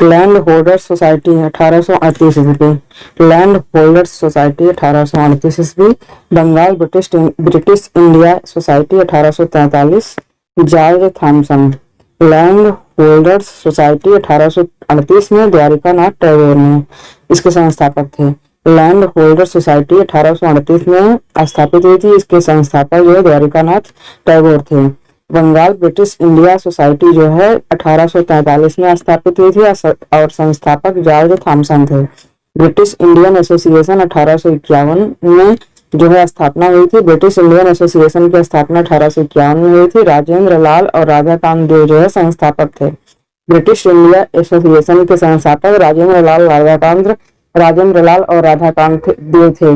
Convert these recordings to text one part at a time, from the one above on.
Land holders society 1838 ईस्वी। Land holders society 1838 ईस्वी। Bengal British India society 1843। George Thomson. Land holders society 1838 में द्वारिकानाथ टैगोर ने इसके संस्थापक थे। लैंड होल्डर सोसाइटी 1838 में स्थापित हुई थी। इसके संस्थापक जो है द्वारिकानाथ टैगोर थे। बंगाल ब्रिटिश इंडिया सोसाइटी जो है 1843 में स्थापित हुई थी और संस्थापक जॉर्ज थॉमसन थे। ब्रिटिश इंडियन एसोसिएशन 1851 में जो है स्थापना हुई थी। ब्रिटिश इंडियन एसोसिएशन की स्थापना 1851 में हुई थी। राजेंद्र लाल और राधाकांत देव जो है संस्थापक थे। ब्रिटिश इंडिया एसोसिएशन के संस्थापक राजेंद्र लाल और राधाकांत देव थे।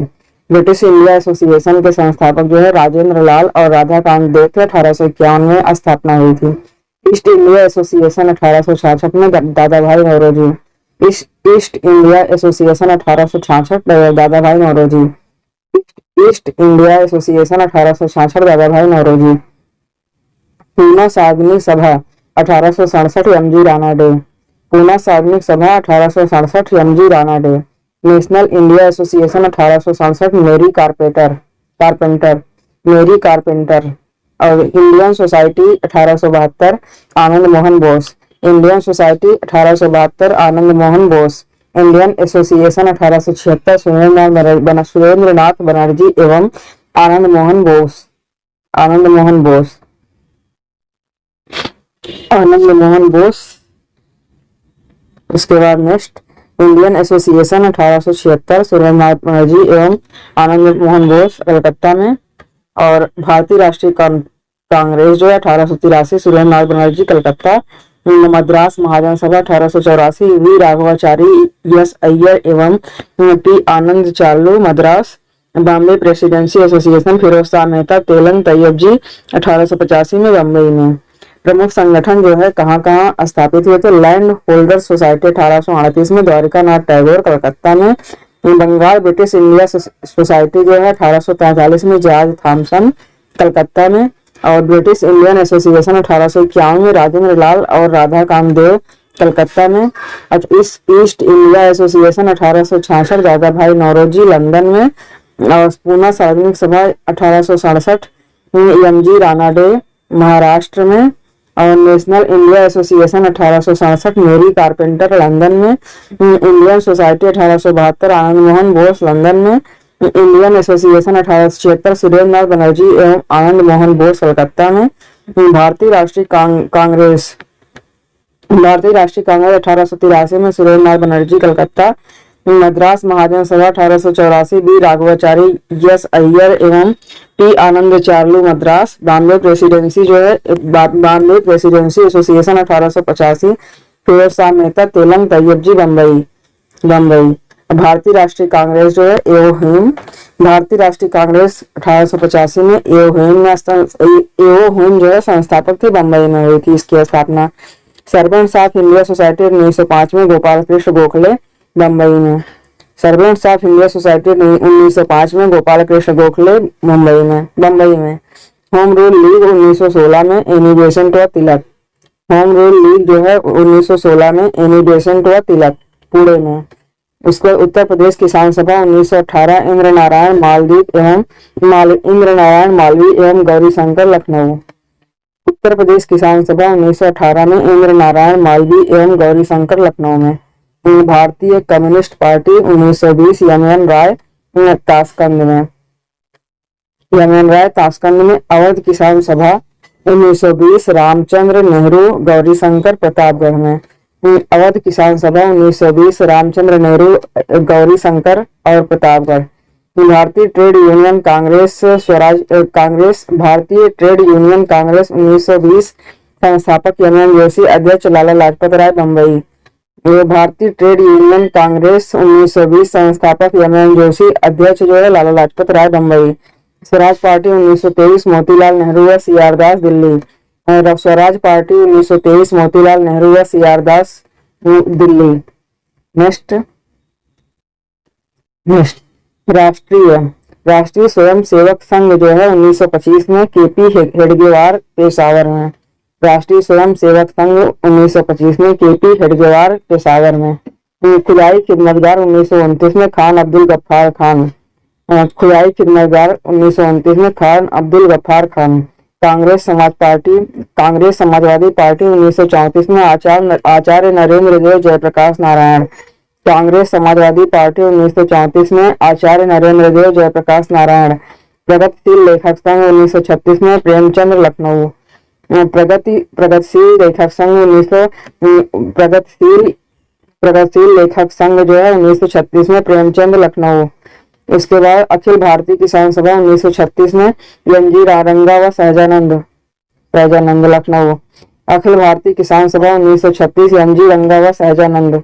ब्रिटिश इंडिया एसोसिएशन के संस्थापक जो है राजेंद्र लाल और राधाकांत देव थे। 1851 में स्थापना हुई थी। ईस्ट इंडिया एसोसिएशन 1866 में दादा भाई नौरोजी। ईस्ट इंडिया एसोसिएशन 1866 दादा भाई नौरोजी। ईस्ट इंडिया एसोसिएशन 1866 दादा भाई नौरोजी। पूना सार्वजनिक सभा 1867 एमजी राणा डे। पूना सार्वजनिक सभा 1867 MG Rana day. National India association 1867 मेरी कारपेंटर और Indian society 1872 Anand Mohan Bose. Indian society 1872 Anand Mohan Bose. Indian association 1876 Surendranath Banerjee एवं आनंद मोहन बोस। उसके बाद next Indian association 1876 Surendranath Banerjee एवं आनंद मोहन बोस कलकत्ता में। और भारतीय राष्ट्रीय कांग्रेस जो है 1883 सुरेंद्रनाथ बनर्जी कलकत्ता। मद्रास महाजन सभा 1884 वी राघवाचारी एस अय्यर एवं पी आनंद चार्लू मद्रास। बॉम्बे प्रेसिडेंसी एसोसिएशन फिरोज शाह मेहता तेलंग तैयब जी 1885 में बम्बई में। प्रमुख संगठन जो है कहाँ कहाँ स्थापित हुए थे। लैंड होल्डर सोसाइटी 1838 में द्वारिकानाथ टैगोर कलकत्ता में। बंगाल ब्रिटिश इंडिया सोसाइटी जो है 1843 में जॉर्ज थॉमसन कलकत्ता में। और ब्रिटिश इंडियन एसोसिएशन 1851 में राजेंद्र लाल और राधाकांत देव कलकत्ता में। ईस्ट इंडिया एसोसिएशन 1866 दादा भाई नौरोजी लंदन में। और पूना सार्वजनिक सभा 1867 एमजी राणा डे महाराष्ट्र में। और नेशनल इंडिया एसोसिएशन 1867 मेरी कारपेंटर लंदन में। Indian society 1872 Anand Mohan Bose London में। इंडियन एसोसिएशन 1876 सुरेंद्रनाथ बनर्जी एवं आनंद मोहन बोस कलकत्ता में। भारतीय राष्ट्रीय कांग्रेस 1883 में सुरेंद्रनाथ बनर्जी कलकत्ता। मद्रास महाजन सभा 1884 बी राघवाचारी एस अय्यर एवं पी आनंद चार्लू मद्रास। बॉम्बे प्रेसिडेंसी एसोसिएशन 1885 फिरोज शाह मेहता तेलंग तैयब जी बम्बई। भारतीय राष्ट्रीय कांग्रेस जो है एओहिम। भारतीय राष्ट्रीय कांग्रेस 1885 में एओहिम जो है संस्थापक थे। बम्बई में हुई थी इसकी स्थापना। सर्वेंट्स ऑफ इंडिया सोसाइटी 1905 में गोपाल कृष्ण गोखले बम्बई में। सर्वेंट्स ऑफ इंडिया सोसाइटी 1905 में गोपाल कृष्ण गोखले बम्बई में। होम रूल लीग 1916 में एनी बेसेंट व तिलक। होम रूल लीग जो है 1916 में एनी बेसेंट व तिलक पुणे में। उसके उत्तर प्रदेश किसान सभा 1918 इंद्र नारायण मालवी एवं गौरी शंकर लखनऊ। उत्तर प्रदेश किसान सभा 1918 में इंद्र नारायण मालवी एवं गौरी शंकर लखनऊ में। भारतीय कम्युनिस्ट पार्टी 1920 यमन राय ताशकंद में। अवध किसान सभा 1920 रामचंद्र नेहरू गौरी शंकर प्रतापगढ़ में। अवध किसान सभा 1920 रामचंद्र नेहरू गौरी शंकर और प्रतापगढ़। भारतीय ट्रेड यूनियन कांग्रेस भारतीय ट्रेड यूनियन कांग्रेस 1920 संस्थापक एमएन जोशी अध्यक्ष लाला लाजपत राय बम्बई। भारतीय ट्रेड यूनियन कांग्रेस 1920 संस्थापक एमएन जोशी अध्यक्ष जो है लाला लाजपत राय बम्बई। स्वराज पार्टी 1923 मोतीलाल नेहरू व सीआर दास दिल्ली। स्वराज पार्टी 1923 मोतीलाल नेहरू व सीआर दास दिल्ली। नेक्स्ट राष्ट्रीय स्वयं सेवक संघ जो है 1925 में केपी हेडगेवार पेशावर में। राष्ट्रीय स्वयं सेवक संघ 1925 में, केपी हेडगेवार पेशावर में। खुदाई खिदमतगार 1929 में, खान अब्दुल गफ्फार खान। खुदाई खिदमतगार 1929 में, खान अब्दुल गफ्फार खान। कांग्रेस समाजवादी पार्टी 1934 में, आचार्य नरेंद्र देव जयप्रकाश नारायण। कांग्रेस समाजवादी पार्टी 1934 में, आचार्य नरेंद्र देव जयप्रकाश नारायण। प्रगतिशील लेखक संघ 1936 में, प्रेमचंद लखनऊ। प्रगतिशील लेखक संघ प्रगतिशील लेखक संघ जो है 1936 में, प्रेमचंद लखनऊ। उसके बाद अखिल भारतीय किसान सभा 1936 में, एन.जी. रंगा व सहजानंद लखनऊ। अखिल भारतीय किसान सभा 1936, एन.जी. रंगा व सहजानंद।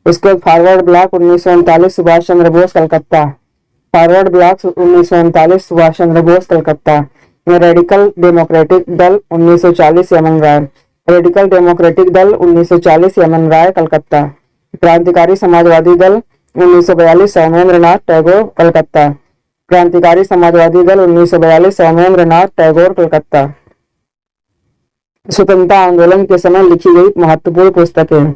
उसके बाद forward block 1939, Subhash Chandra Bose Calcutta. Forward block 1939, Subhash Chandra Bose Calcutta. Radical democratic दल 1940, यमन राय। रेडिकल डेमोक्रेटिक दल 1940, यमन राय कलकत्ता। क्रांतिकारी समाजवादी दल 1942, सौमेंद्र नाथ टैगोर कलकत्ता। क्रांतिकारी समाजवादी दल 1942, सौमेंद्र नाथ टैगोर कलकत्ता। स्वतंत्रता आंदोलन के समय लिखी गई महत्वपूर्ण पुस्तकें।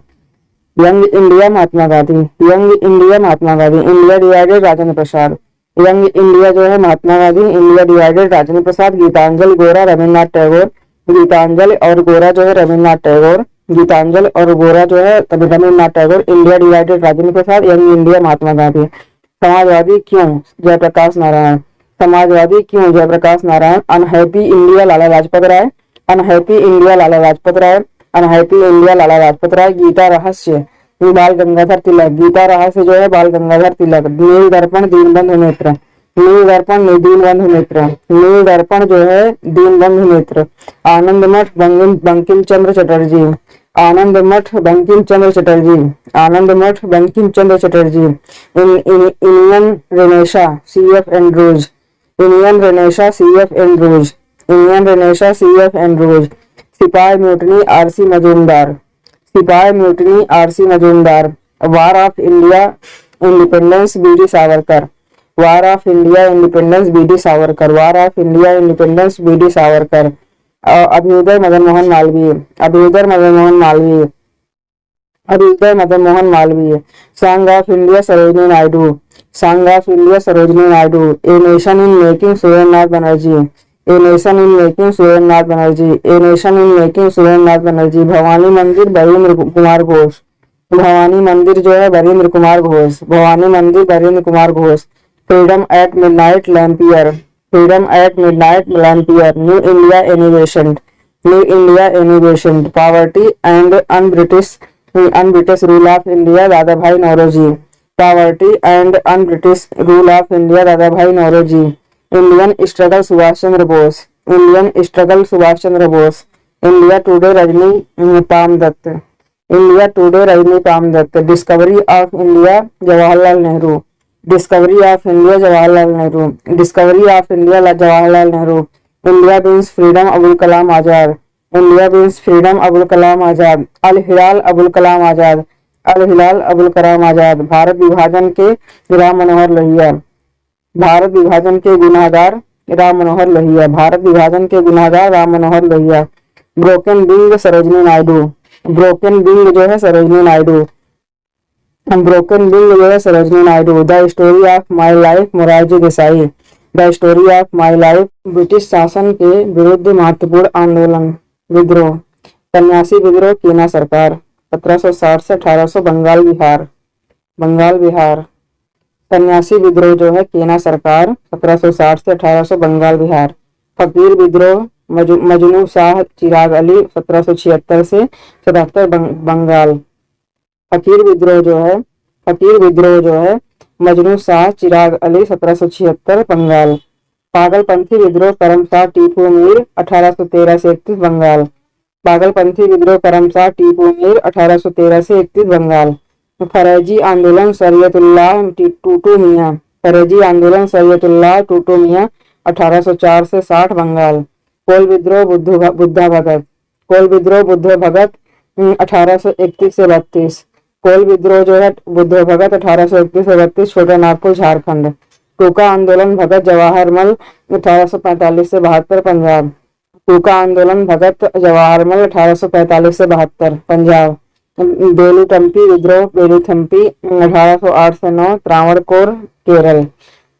Young India Mahatma Gandhi. Young India Mahatma Gandhi. India divided Rajendra Prasad. Young India जो है महात्मा गांधी, इंडिया डिवाइडेड राजेंद्र प्रसाद। गीतांजलि गोरा रविन्द्रनाथ टैगोर। गीतांजलि और गोरा जो है रविन्द्रनाथ टैगोर। गीतांजलि और गोरा जो है Rabindranath Tagore. India divided Rajendra Prasad. Young India Mahatma Gandhi. Samajwadi क्यों? जयप्रकाश नारायण। समाजवादी क्यों? Jayaprakash Narayan. Unhappy India Lala Lajpat Rai. Unhappy India Lala Lajpat Rai. Unhappy India Lala Lajpat Rai. Gita रहस्य बाल गंगाधर तिलक। गीता रहस्य जो है बाल गंगाधर तिलक। नील दर्पण दीनबंधु मित्र। नील दर्पण दीनबंधु मित्र। नील दर्पण जो है दीनबंधु मित्र। आनंद Math Bankim Chandra Chatterjee. Anand Math Bankim Chandra Chatterjee. Anand Math Bankim Chandra Chatterjee. Indian renaissance C F. Andrews. Indian renaissance C F. Andrews. Indian renaissance C F. Andrews. सिपाही म्यूटनी आर.सी. मजूमदार। सिपाही mutiny R C. Majumdar. War of India independence B D. Savarkar. War of India independence B D. Savarkar. War of India independence B D. Savarkar. Abhyudaya Madan Mohan Malaviya. Abhyudaya Madan Mohan Malaviya. Abhyudaya Madan Mohan Malaviya. Song of India Sarojini Naidu. Song of India Sarojini Naidu. A nation in making Surendranath Banerjee. A nation in making Surendranath Banerjee. A nation in making Surendranath Banerjee. Bhavani Mandir Barindra Kumar Ghosh. Bhavani मंदिर जो है Barindra Kumar Ghosh. Bhavani Mandir Barindra Kumar Ghosh. Freedom at midnight Lapierre. Freedom at midnight Lapierre. New India Annie Besant. New India Annie Besant. Poverty and unBritish rule of India Dadabhai Naoroji. Poverty and unBritish rule of India Dadabhai Naoroji. Indian struggle Subhash Chandra Bose. Indian struggle Subhash Chandra Bose. India today Rajani Palme Dutt. India today Rajani Palme Dutt. Discovery of India Jawaharlal Nehru. Discovery of India Jawaharlal Nehru. Discovery of India Jawaharlal Nehru. India means freedom Abul Kalam Azad. India means freedom Abul Kalam Azad. Al Hilal Abul Kalam Azad. Al Hilal Abul Kalam Azad. Bharat विभाजन के राम मनोहर लोहिया। भारत विभाजन के गुनाहगार राम मनोहर लोहिया। भारत विभाजन के गुनाहगार Ram Manohar Lohia. Broken wing Sarojini Naidu. Broken wing जो है सरोजिनी नायडू। ब्रोकन विंग जो है Sarojini Naidu. The story of my life Morarji Desai. The story of my life British शासन के विरुद्ध महत्वपूर्ण आंदोलन विद्रोह। सन्यासी विद्रोह केना सरकार 1760 से 1800 बंगाल बिहार। बंगाल बिहार। सन्यासी विद्रोह जो है केना सरकार 1760 से 1800 बंगाल बिहार। फकीर विद्रोह मजनू शाह चिराग अली 1776 से 77 बंगाल। फकीर विद्रोह जो है मजनू शाह चिराग अली 1776 बंगाल। पागलपंथी विद्रोह करमशाह टीपू मीर 1813 से 31 बंगाल। पागलपंथी विद्रोह करमशाह टीपू मीर 1813 से 31 बंगाल। फरेजी आंदोलन शरीयतुल्लाह टूटू मियाँ। फरेजी आंदोलन शरीयतुल्लाह टूटू मियाँ 1804 से 60 बंगाल। कोल विद्रोह बुद्धा भगत। कोल विद्रोह बुद्ध भगत 1831 से 32। कोल विद्रोह जो है बुद्ध भगत 1831 से 32 छोटा नागपुर झारखंड। टोका आंदोलन भगत जवाहरमल 1845 से 72 पंजाब। चूका आंदोलन भगत जवाहरलाल 1845 से 72 पंजाब। बेलूथम्पी विद्रोह बेलूथम्पी 1808 से 9 त्रावणकोर केरल।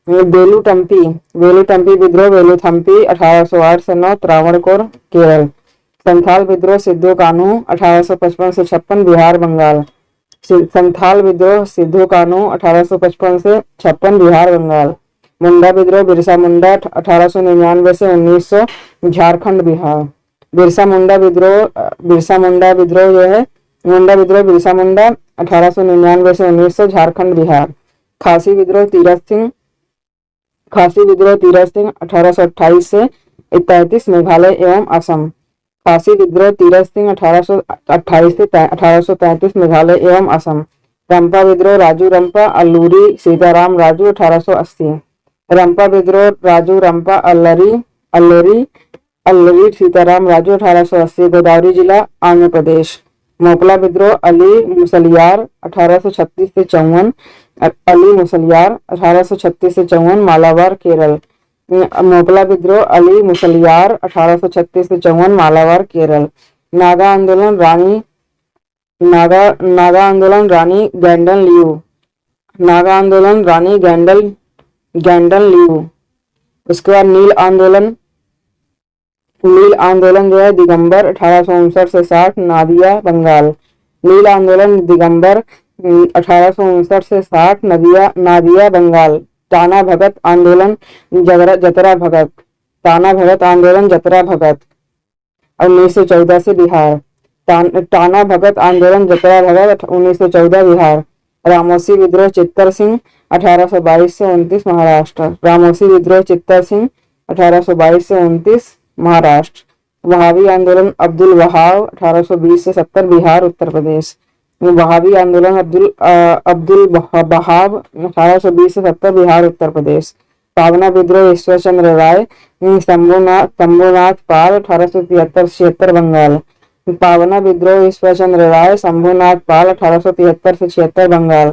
बेलूथम्पी बेलूथम्पी विद्रोह बेलूथम्पी 1808 से 9 त्रावणकोर केरल। संथाल विद्रोह सिद्धू कान्हू 1855 से 56 बिहार बंगाल। संथाल विद्रोह सिद्धू कान्हू 1855 से 56 बिहार बंगाल। मुंडा विद्रोह बिरसा मुंडा 1899 से 1900 झारखंड बिहार। बिरसा मुंडा विद्रोह जो है मुंडा विद्रोह बिरसा मुंडा 1899 से 1900 झारखंड बिहार। खासी विद्रोह तीरथ सिंह 1828 से 33 मेघालय एवं असम। खासी विद्रोह तीरथ सिंह 1828 से 1835 मेघालय एवं असम। रंपा विद्रोह राजू रंपा अल्लूरी सीताराम राजू 1880। रंपा विद्रोह राजू रंपा अल्लूरी सीताराम राजू 1880 गोदावरी जिला आंध्र प्रदेश। मोपला विद्रोह अली मुसलियार 1836 से 54 अली मुसलियार 1836 से 54 मालाबार केरल। मोपला विद्रोह अली मुसलियार 1836 से 54 मालाबार केरल। नागा आंदोलन रानी गैंडन लियू। नागा आंदोलन रानी गैंडन लियू। उसके बाद नील आंदोलन जो है दिगंबर 1859 से 60 नादिया बंगाल। नील आंदोलन दिगंबर 1859 से 60 नादिया बंगाल। टाना भगत आंदोलन जतरा भगत। टाना भगत आंदोलन जतरा भगत 1914 से बिहार। टाना भगत आंदोलन जतरा भगत 1914 बिहार। रामोसी विद्रोह चित्तर सिंह 1822 से 29 महाराष्ट्र। रामोसी विद्रोह चित्तर सिंह 1822 से 29 महाराष्ट्र। वहाबी आंदोलन अब्दुल वहाब 1820 से 70 बिहार उत्तर प्रदेश। वहाबी आंदोलन अब्दुल वहाब 1820 से 70 बिहार उत्तर प्रदेश। पावना विद्रोह ईश्वर चंद्र राय शंभुनाथ पाल 1873 से 76 बंगाल। पावना विद्रोह ईश्वर चंद्र राय शंभुनाथ पाल 1873 से 76 बंगाल।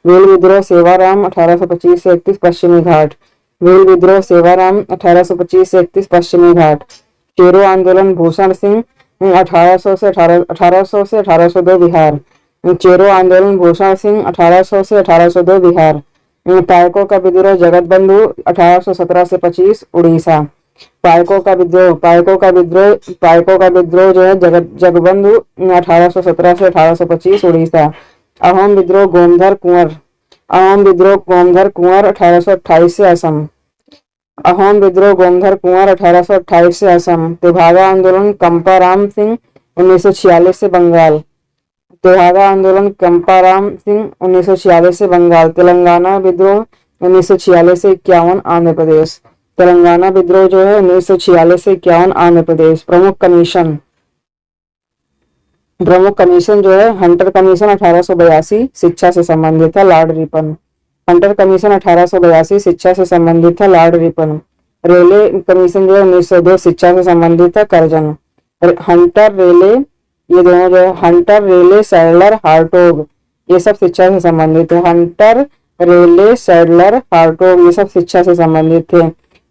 भील विद्रोह सेवाराम 1825 से 31 पश्चिमी घाट। भील विद्रोह सेवाराम 1825 से 31 पश्चिमी घाट। चेरो आंदोलन भूषण सिंह 1800 से 1802 बिहार। चेरो आंदोलन भूषण सिंह 1800 से 1802 बिहार। पायकों का विद्रोह जगत बंधु 1817 से 25 उड़ीसा। पायकों का विद्रोह जो है जगबंधु 1817 से 1825 उड़ीसा। अहोम विद्रोह गोमधर कुंवर 1828 से असम। अहोम विद्रोह गोमधर कुंवर 1828 से असम। तेभागा आंदोलन कंपाराम सिंह 1946 से बंगाल। तेभागा आंदोलन कंपाराम सिंह 1946 से बंगाल। तेलंगाना विद्रोह 1946 से 51 आंध्र प्रदेश। तेलंगाना विद्रोह जो है 1946 से 51 आंध्र प्रदेश। प्रमुख कमीशन जो है हंटर कमीशन 1882 शिक्षा से संबंधित था लॉर्ड रिपन। हंटर कमीशन 1882 शिक्षा से संबंधित था लॉर्ड रिपन। रेले कमीशन जो है 1902 शिक्षा से संबंधित था कर्जन। हंटर रेले ये दोनों जो है हंटर रेले सैडलर हार्टोग ये सब शिक्षा से संबंधित थे। हंटर रेले सैडलर हार्टोग ये सब शिक्षा से संबंधित थे।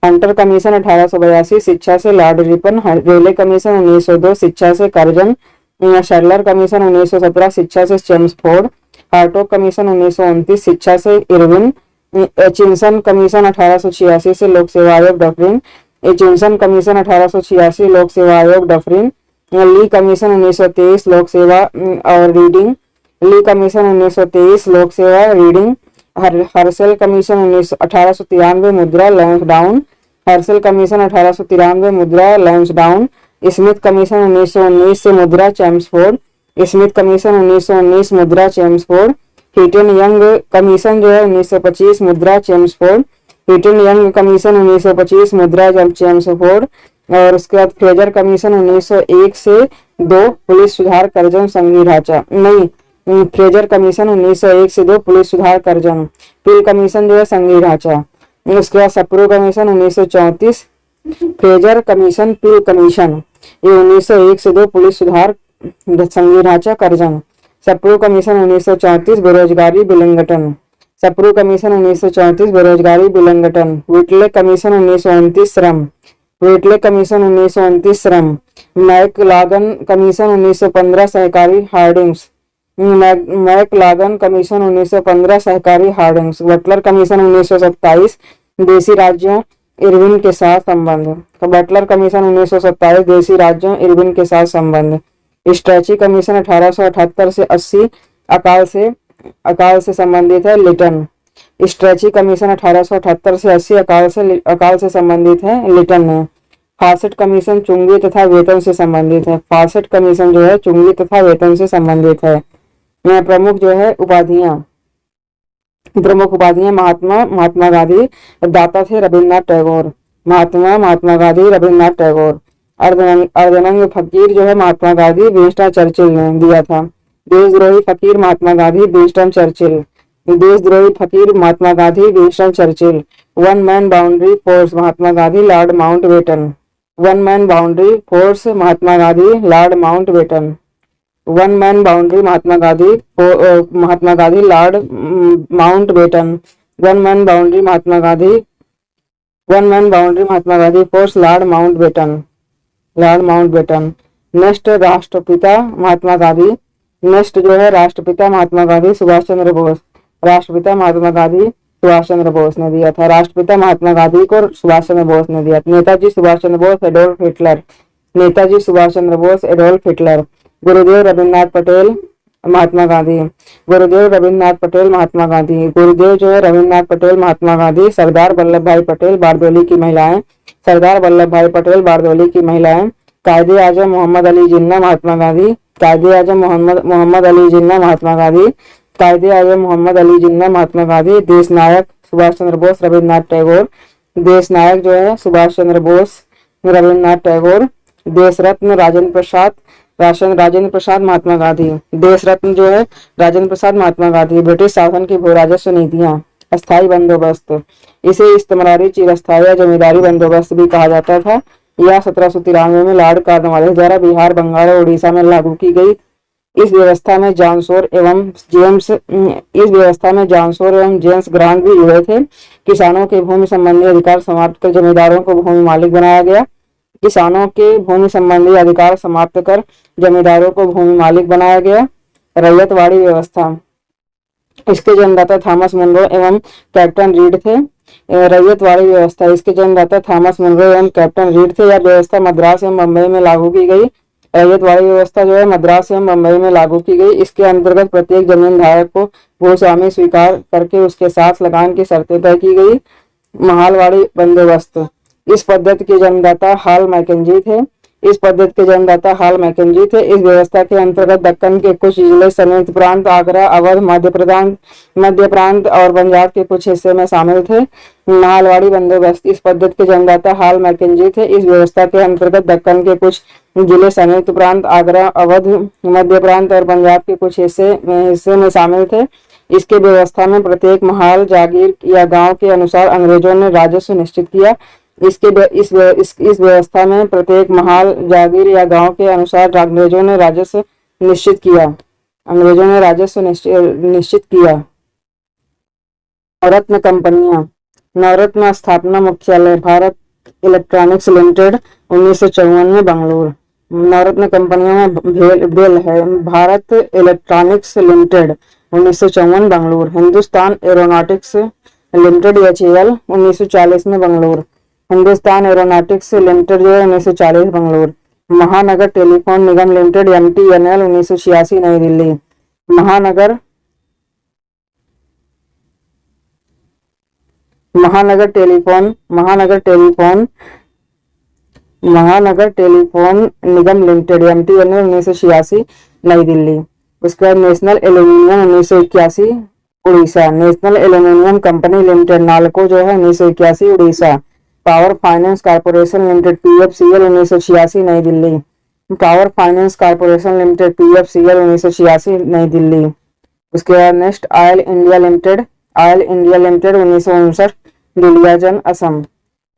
हंटर कमीशन 1882 शिक्षा से लॉर्ड रिपन। रेले कमीशन 1902 शिक्षा से कर्जन। सैडलर कमीशन 1917 शिक्षा से चेम्सफोर्ड। हार्टोग कमीशन 1929 शिक्षा से इरविन। एचिंसन कमीशन 1886 से लोक सेवा आयोग डफरिन। एचिंसन कमीशन 1886 लोक सेवा आयोग डफरिन। ली कमीशन 1923 लोक सेवा और रीडिंग। ली कमीशन 1923 लोक सेवा रीडिंग। हर्सेल कमीशन 1893 मुद्रा लैंसडाउन। हर्सेल कमीशन 1893 मुद्रा लैंसडाउन। स्मिथ कमीशन 1919 से मुद्रा चेम्सफोर्ड। स्मिथ कमीशन 1919 मुद्रा चेम्सफोर्ड। हीटन यंग कमीशन जो है 1925 मुद्रा चेम्सफोर्ड। हीटन यंग कमीशन 1925 मुद्रा चेम्सफोर्ड। और उसके बाद फ्रेजर कमीशन 1901 से 2 पुलिस सुधार कर्जन संघीय ढांचा नहीं फ्रेजर कमीशन 1901 से 2 पुलिस सुधार कर्जन। पिल कमीशन जो है संघीय ढांचा। उसके बाद सप्रू कमीशन 1934। फ्रेजर कमीशन पिल कमीशन ये 1901 से 2 पुलिस सुधार संघीय ढांचा कर्जन। सप्रू कमीशन 1934 बेरोजगारी विलंघटन। सप्रू कमीशन 1934 बेरोजगारी विलंघटन। विटले कमीशन 1929 श्रम। वेटले कमीशन 1929 श्रम, मैकलागन कमीशन 1915 सहकारी हार्डिंग्स, मैकलागन कमीशन 1915 सहकारी हार्डिंग्स, बटलर कमीशन 1927 देसी राज्यों इरविन के साथ संबंध, बटलर कमीशन 1927 देसी राज्यों इरविन के साथ संबंध, स्ट्रैची कमीशन 1878 से 80 अकाल से संबंधित है, लिटन, स्ट्रैची कमीशन 1878 से 80 अकाल से संबंधित है, लिटन है। फासेट कमीशन चुंगी तथा वेतन से संबंधित है, फासेट कमीशन जो है चुंगी तथा वेतन से संबंधित है। यहाँ प्रमुख जो है प्रमुख उपाधियां महात्मा गांधी, दाता थे रविन्द्रनाथ टैगोर, महात्मा गांधी रविन्द्रनाथ टैगोर। अर्धनंग फकीर जो है महात्मा गांधी विंस्टन चर्चिल ने दिया था। देशद्रोही फकीर महात्मा गांधी विंस्टन चर्चिल, देशद्रोही फकीर Mahatma Gandhi Winston Churchill. One man boundary force Mahatma Gandhi Lord Mountbatten, one man boundary force Mahatma Gandhi Lord Mountbatten, one man boundary Mahatma Gandhi Lord Mountbatten, one man boundary Mahatma Gandhi force Lord Mountbatten. Next राष्ट्रपिता महात्मा गांधी, नेक्स्ट जो है राष्ट्रपिता महात्मा गांधी सुभाष चंद्र बोस, राष्ट्रपिता महात्मा गांधी सुभाष चंद्र बोस ने दिया था, राष्ट्रपिता महात्मा गांधी को सुभाष चंद्र बोस ने दिया था। Netaji Subhash Chandra Bose Adolf Hitler, Netaji Subhash Chandra Bose Adolf Hitler. गुरुदेव रविन्द्रनाथ पटेल महात्मा गांधी, गुरुदेव रविन्द्रनाथ पटेल महात्मा गांधी, गुरुदेव जो है रविन्द्रनाथ पटेल महात्मा गांधी। सरदार वल्लभ भाई पटेल बारदोली की महिलाएं, सरदार वल्लभ भाई पटेल बारदोली की महिलाएं। कायदे आजम मोहम्मद अली जिन्ना महात्मा गांधी, कायदे आजम मोहम्मद अली जिन्ना महात्मा गांधी, कायदे आजम मोहम्मद अली जिन्ना महात्मा गांधी। देश नायक सुभाष चंद्र बोस रविन्द्रनाथ टैगोर, देश नायक जो है सुभाष चंद्र बोस रविन्द्रनाथ टैगोर। देश रत्न राजेंद्र प्रसाद महात्मा गांधी, देश रत्न जो है राजेंद्र प्रसाद महात्मा गांधी। ब्रिटिश शासन की भू राजस्व नीतियां, अस्थायी बंदोबस्त, इसे इस्तेमारी चिरस्थायी या जमींदारी बंदोबस्त भी कहा जाता था। यह 1793 में लॉर्ड कॉर्नवालिस द्वारा बिहार, बंगाल और उड़ीसा में लागू की गई। इस व्यवस्था में जॉनसोर एवं जेम्स ग्रांट भी जुड़े थे। किसानों के भूमि संबंधी अधिकार समाप्त कर जमींदारों को भूमि मालिक बनाया गया, किसानों के भूमि संबंधी अधिकार समाप्त कर जमींदारों को भूमि मालिक बनाया गया। रैयतवाड़ी व्यवस्था, इसके जन्मदाता थॉमस मुनरो एवं कैप्टन रीड थे। रैयतवाड़ी व्यवस्था, इसके जन्मदाता थॉमस मुनरो एवं कैप्टन रीड थे। यह व्यवस्था मद्रास एवं बम्बई में लागू की गई। रैयतवाड़ी व्यवस्था जो है मद्रास एवं बम्बई में लागू की गई। इसके अंतर्गत प्रत्येक जमीन धारक को भूस्वामी स्वीकार करके उसके साथ लगान की शर्तें तय की गई। महालवाड़ी बंदोबस्त, इस पद्धति के जन्मदाता हाल मैकेंजी थे। इस व्यवस्था के अंतर्गत दक्कन के कुछ जिले, संयुक्त प्रांत, आगरा, अवध, मध्य प्रांत और पंजाब के कुछ हिस्से में शामिल थे। महालवाड़ी बंदोबस्त, इस पद्धति के जन्मदाता हाल मैकेंजी थे। इस व्यवस्था के अंतर्गत दक्कन के कुछ जिले, संयुक्त प्रांत, आगरा, अवध, मध्य प्रांत और पंजाब के कुछ हिस्से में शामिल थे। इसके व्यवस्था में प्रत्येक महाल, जागीर या गांव के अनुसार अंग्रेजों ने राजस्व निश्चित किया। इस व्यवस्था में प्रत्येक महाल, जागीर या गांव के अनुसार अंग्रेजों ने राजस्व निश्चित किया। नवरत्न कंपनियां, नवरत्न स्थापना मुख्यालय भारत इलेक्ट्रॉनिक्स लिमिटेड 1954 में बंगलुरु। नवरत्न कंपनियों में बेल है, Bharat electronics limited 1954 Bengaluru. Hindustan aeronautics limited HAL 1940 में बंगलुरु। हिंदुस्तान एरोनॉटिक्स लिमिटेड जो है 1940 बंगलुरु। महानगर टेलीफोन निगम लिमिटेड MTNL 1986 नई दिल्ली। महानगर टेलीफोन निगम लिमिटेड MTNL 1986 नई दिल्ली। उसके बाद national aluminium 1981 Orissa. National aluminium company limited NALCO जो है 1981 Orissa. Power finance corporation limited PFCL 1986 नई Delhi. Power finance corporation limited PFCL 1986 नई दिल्ली। उसके बाद next oil India limited 1959 Duliajan Assam.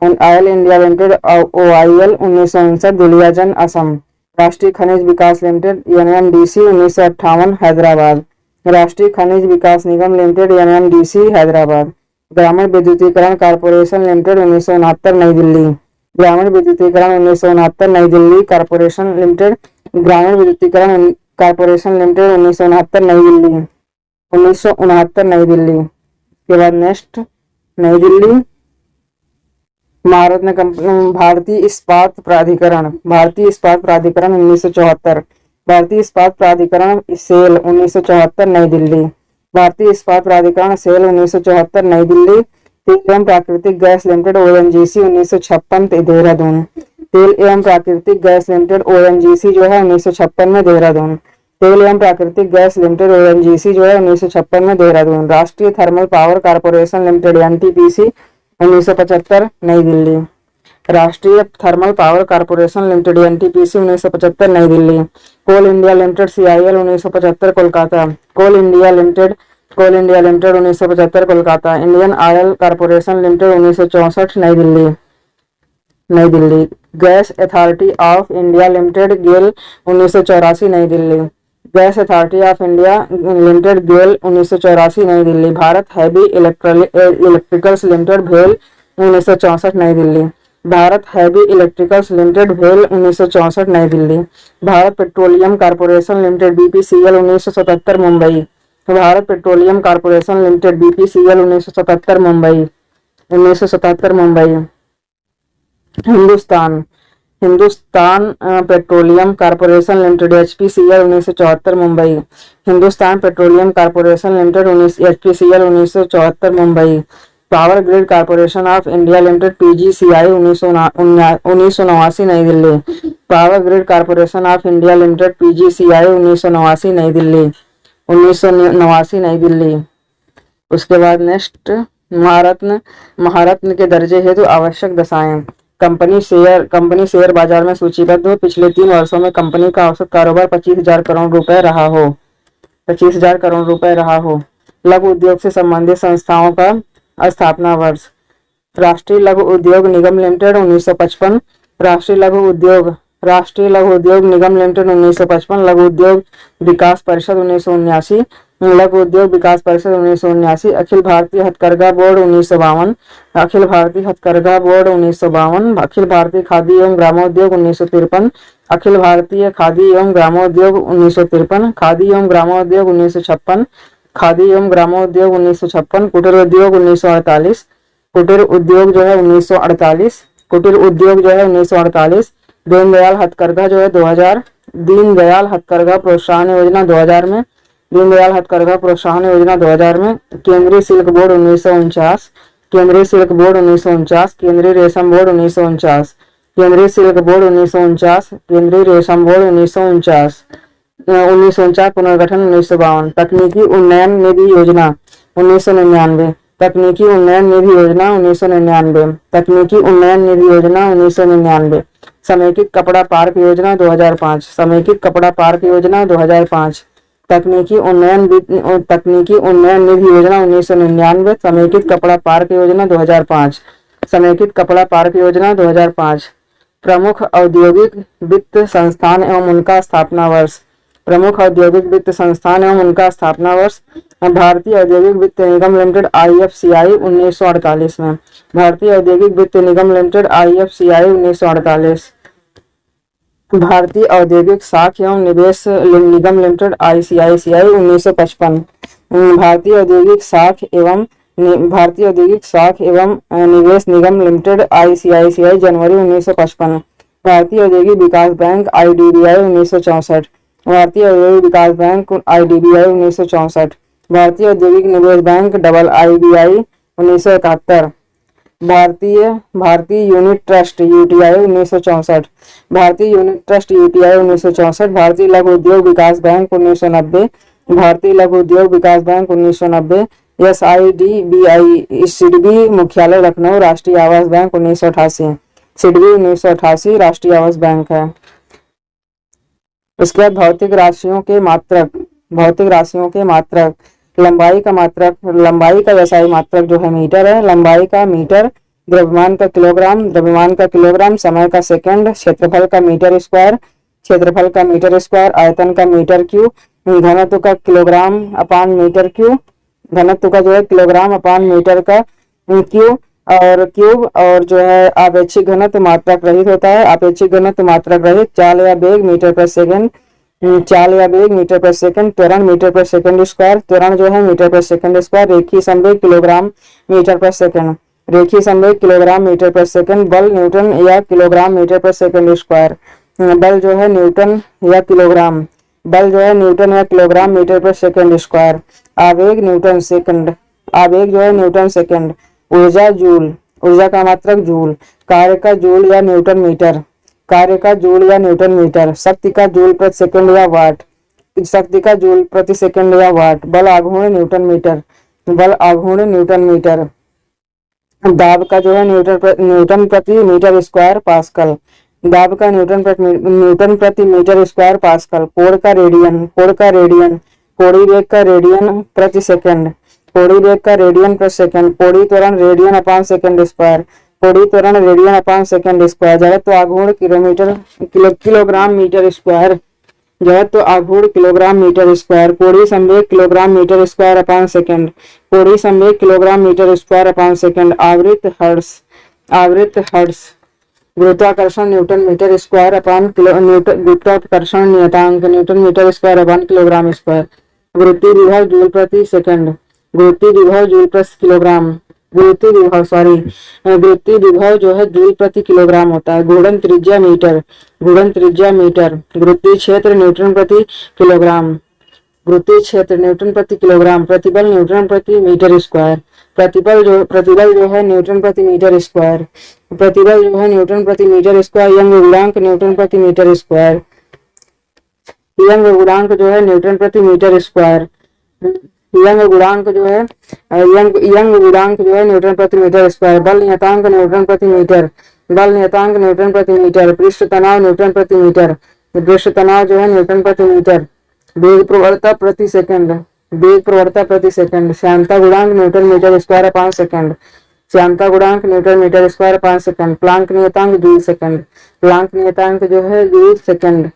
Oil India limited OIL 1959 Duliajan Assam. राष्ट्रीय खनिज विकास लिमिटेड NMDC 1958 हैदराबाद। राष्ट्रीय खनिज विकास निगम लिमिटेड NMDC हैदराबाद। ग्रामीण विद्युतीकरण कॉर्पोरेशन लिमिटेड 1969 नई दिल्ली। ग्रामीण विद्युतीकरण 1969 नई दिल्ली कॉरपोरेशन लिमिटेड, ग्रामीण विद्युतीकरण कॉरपोरेशन लिमिटेड 1969 नई दिल्ली, 1969 नई दिल्ली। के बाद नेक्स्ट नई दिल्ली महारत्न कंपनी, भारतीय इस्पात प्राधिकरण, भारतीय इस्पात प्राधिकरण 1974, भारतीय इस्पात प्राधिकरण सेल 1974 नई दिल्ली, भारतीय इस्पात प्राधिकरण सेल 1974 नई दिल्ली। तेल एवं प्राकृतिक गैस लिमिटेड ओएनजीसी 1956 देहरादून, तेल एवं प्राकृतिक गैस लिमिटेड ओएनजीसी जो है 1956 में देहरादून, तेल एवं प्राकृतिक गैस लिमिटेड ओएनजीसी जो है 1956 में देहरादून। राष्ट्रीय thermal power corporation limited NTPC 1975 Nai Delhi, राष्ट्रीय thermal power corporation limited NTPC 1975 Nai Delhi. Coal India limited CIL 1975 Kolkata, coal India limited 1975 Kolkata. Indian oil corporation limited 1964 Nai Delhi, Nai Delhi. Gas authority of India limited GAIL 1984 Nai Delhi, gas authority of India limited GAIL 1984 Nai Delhi. Bharat heavy electricals limited भेल 1964 Nai Delhi, Bharat heavy electricals limited भेल 1964 Nai Delhi. Bharat petroleum corporation limited BPCL 1977 Mumbai, Bharat petroleum corporation limited BPCL 1977 Mumbai, 1977 Mumbai. Hindustan, Hindustan petroleum corporation limited HPCL 1974 Mumbai, Hindustan petroleum corporation limited HPCL 1974 Mumbai. Power grid corporation of India limited PGCI 1989 Nai Delhi, power grid corporation of India limited PGCI 1989 Nai Delhi, 1989 Nai Delhi. उसके बाद next महारत्न, महारत्न के दर्जे हेतु आवश्यक दशाएं। Company share बाजार में सूचीबद्ध हो, पिछले 3 वर्षों में कंपनी का औसत कारोबार 25,000 करोड़ रुपए रहा हो, 25,000 करोड़ रुपए रहा हो। लघु उद्योग से संबंधित संस्थाओं का स्थापना वर्ष। राष्ट्रीय लघु उद्योग निगम लिमिटेड 1955, राष्ट्रीय लघु उद्योग निगम लिमिटेड 1955, लघु उद्योग विकास परिषद 1979, लघु उद्योग विकास परिषद 1979, अखिल भारतीय हथकरघा बोर्ड 1952, अखिल भारतीय हथकरघा बोर्ड 1952, अखिल भारतीय खादी एवं ग्रामोद्योग 1953, अखिल भारतीय खादी एवं ग्रामोद्योग 1953, खादी एवं ग्रामोद्योग 1956, खादी एवं ग्रामोद्योग 1956, कुटीर उद्योग 1948, कुटीर उद्योग जो है 1948, कुटीर उद्योग जो है 1948। दीनदयाल हथकरघा जो है 2000, दीनदयाल हथकरघा प्रोत्साहन योजना 2000 में, दीनदयाल हथकरघा प्रोत्साहन योजना 2000 में। केंद्रीय सिल्क बोर्ड 1949, केंद्रीय सिल्क बोर्ड 1949, केंद्रीय रेशम बोर्ड 1949, केंद्रीय सिल्क बोर्ड 1949, केंद्रीय रेशम बोर्ड 1949, 1949 पुनर्गठन 1952। तकनीकी उन्नयन निधि योजना 1999, तकनीकी उन्नयन निधि योजना 1999, तकनीकी उन्नयन निधि योजना 1999। समेकित कपड़ा पार्क योजना 2005, समेकित कपड़ा पार्क योजना 2005। तकनीकी उन्नयन निधि योजना 1999, समेकित कपड़ा पार्क योजना 2005, समेकित कपड़ा पार्क योजना 2005। प्रमुख औद्योगिक वित्त संस्थान एवं उनका स्थापना वर्ष, प्रमुख औद्योगिक वित्त संस्थान एवं उनका स्थापना वर्ष। भारतीय औद्योगिक वित्त निगम लिमिटेड आईएफसीआई 1948 में, भारतीय औद्योगिक वित्त निगम लिमिटेड आईएफसीआई 1948। भारतीय औद्योगिक साख एवं निवेश निगम लिमिटेड आईसीआईसीआई 1955, भारतीय औद्योगिक साख एवं निवेश निगम लिमिटेड आईसीआईसीआई जनवरी 1955। भारतीय औद्योगिक विकास बैंक आईडीबीआई 1964, भारतीय औद्योगिक विकास बैंक आईडीबीआई 1964। भारतीय औद्योगिक निवेश बैंक आईबीआई 1971। भारतीय यूनिट ट्रस्ट यूटीआई 1964, भारतीय यूनिट ट्रस्ट यूटीआई 1964। भारतीय लघु उद्योग विकास बैंक 1990, भारतीय लघु उद्योग विकास बैंक 1990। एसआईडीबीआई सिडबी मुख्यालय लखनऊ, राष्ट्रीय आवास बैंक 1988, सिडबी 1988 राष्ट्रीय आवास बैंक है। उसके बाद भौतिक राशियों के मात्रक, भौतिक राशियों के मात्रक। लंबाई का मात्रक, लंबाई का व्यवसायिक मात्रक जो है मीटर है, लंबाई का मीटर। द्रव्यमान का किलोग्राम, द्रव्यमान का किलोग्राम। समय का सेकंड। क्षेत्रफल का मीटर स्क्वायर, क्षेत्रफल का मीटर स्क्वायर। आयतन का मीटर क्यूब। घनत्व का किलोग्राम अपान मीटर क्यूब, घनत्व का जो है किलोग्राम अपान मीटर का क्यूब। और क्यूब, और जो है आपेक्षिक घनत्व मात्रक रहित होता है। आपेक्षिक घनत्व मात्रक रहित, चाल या वेग मीटर पर सेकंड, चाल या वेग मीटर पर सेकंड, त्वरण मीटर पर सेकंड स्क्वायर, त्वरण जो है मीटर पर सेकंड स्क्वायर, रेखीय संवेग किलोग्राम मीटर पर सेकंड, रेखीय संवेग किलोग्राम मीटर पर सेकंड, बल न्यूटन या किलोग्राम मीटर पर सेकंड स्क्वायर, बल जो है न्यूटन या किलोग्राम, बल जो है न्यूटन या किलोग्राम मीटर पर सेकंड स्क्वायर, आवेग न्यूटन सेकंड, आवेग जो है न्यूटन सेकंड, ऊर्जा जूल, ऊर्जा का मात्रक जूल, कार्य का जूल या न्यूटन मीटर, कार्य का जूल या न्यूटन मीटर, शक्ति का जूल प्रति सेकंड या वाट, शक्ति का जूल प्रति सेकंड या वाट, बल आघूर्ण न्यूटन मीटर, बल आघूर्ण न्यूटन मीटर, दाब का जो है न्यूटन प्रति मीटर स्क्वायर पास्कल, दाब का न्यूटन प्रति मीटर स्क्वायर पास्कल, कोण का रेडियन, कोण का रेडियन, कोणीय वेग का रेडियन प्रति सेकंड, कोणीय वेग का रेडियन प्रति सेकंड, कोणीय त्वरण रेडियन अपान सेकंड स्क्वायर, कोणीय त्वरण रेडियन अपान सेकंड स्क्वायर, जड़त्व आघूर्ण किलोग्राम मीटर स्क्वायर, जड़त्व आघूर्ण किलोग्राम मीटर स्क्वायर, कोणीय संवेग kilogram metre square upon second, कोणीय संवेग kilogram metre square upon second, आवृत्त हर्ट्ज, आवृत्त हर्ट्ज, गुरुत्वाकर्षण न्यूटन मीटर स्क्वायर अपान गुरुत्वाकर्षण नियतांक newton metre square upon kilogram square, वृत्तीय विभव जूल प्रति सेकंड, वृत्तीय विभव जूल प्रति किलोग्राम, वृत्तीय विभव वृत्तीय विभव जो है जूल प्रति किलोग्राम होता है। घूर्णन त्रिज्या मीटर, घूर्णन त्रिज्या मीटर, वृत्तीय क्षेत्र न्यूटन प्रति किलोग्राम, वृत्तीय क्षेत्र न्यूटन प्रति किलोग्राम, प्रतिबल न्यूटन प्रति मीटर स्क्वायर, प्रतिबल जो है न्यूटन प्रति मीटर स्क्वायर, प्रतिबल जो है न्यूटन प्रति मीटर स्क्वायर, यंग गुणांक न्यूटन प्रति मीटर स्क्वायर, यंग गुणांक जो है न्यूटन प्रति मीटर स्क्वायर, यंग गुणांक जो है यंग गुणांक जो है न्यूटन प्रति मीटर स्क्वायर, बल नियतांक न्यूटन प्रति मीटर, बल नियतांक न्यूटन प्रति मीटर, पृष्ठ तनाव न्यूटन प्रति मीटर, पृष्ठ तनाव जो है न्यूटन प्रति मीटर, वेग प्रवणता प्रति सेकंड, वेग प्रवणता प्रति सेकंड, श्यानता गुणांक newton metre square upon second, श्यानता गुणांक newton metre square upon second, planck नियतांक जूल सेकंड, प्लांक नियतांक जो है जूल सेकंड।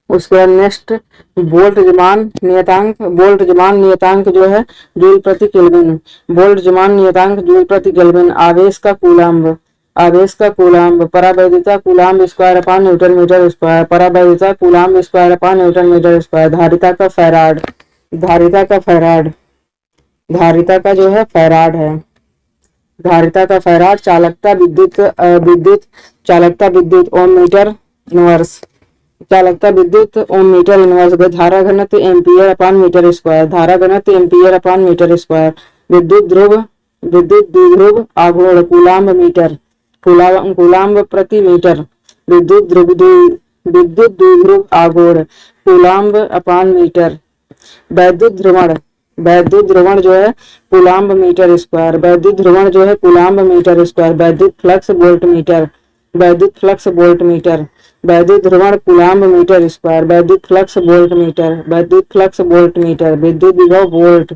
उसके बाद नेक्स्ट बोल्ट्जमान नियतांक, बोल्ट्जमान नियतांक जो है जूल प्रति केल्विन, बोल्ट्जमान नियतांक जूल प्रति केल्विन, आवेश का कूलाम्ब, आवेश का कूलाम्ब, परावैद्युता coulomb square upon newton metre square, परावैद्युता coulomb square upon newton metre square, धारिता का फैराड, धारिता का फैराड, धारिता का जो है फैराड है, धारिता का फैराड, चालकता विद्युत चालकता विद्युत ओम मीटर इनवर्स, चालकता विद्युत ओम मीटर इनवर्स, धारा घनत्व एम्पियर अपान मीटर स्क्वायर, धारा घनत्व एम्पियर अपान मीटर स्क्वायर, विद्युत द्विध्रुव आघूर्ण कूलाम्ब मीटर, कूलाम्ब प्रति मीटर, विद्युत द्विध्रुव आघूर्ण कूलाम्ब अपान मीटर, वैद्युत ध्रुवण जो है कूलाम्ब मीटर स्क्वायर, वैद्युत ध्रुवण जो है कूलाम्ब मीटर स्क्वायर, वैद्युत फ्लक्स वोल्ट मीटर, वैद्युत फ्लक्स वोल्ट मीटर, वैद्युत ध्रुवण कूलाम्ब मीटर स्क्वायर, वैद्युत फ्लक्स वोल्ट मीटर, वैद्युत फ्लक्स वोल्ट मीटर, विद्युत विभव वोल्ट,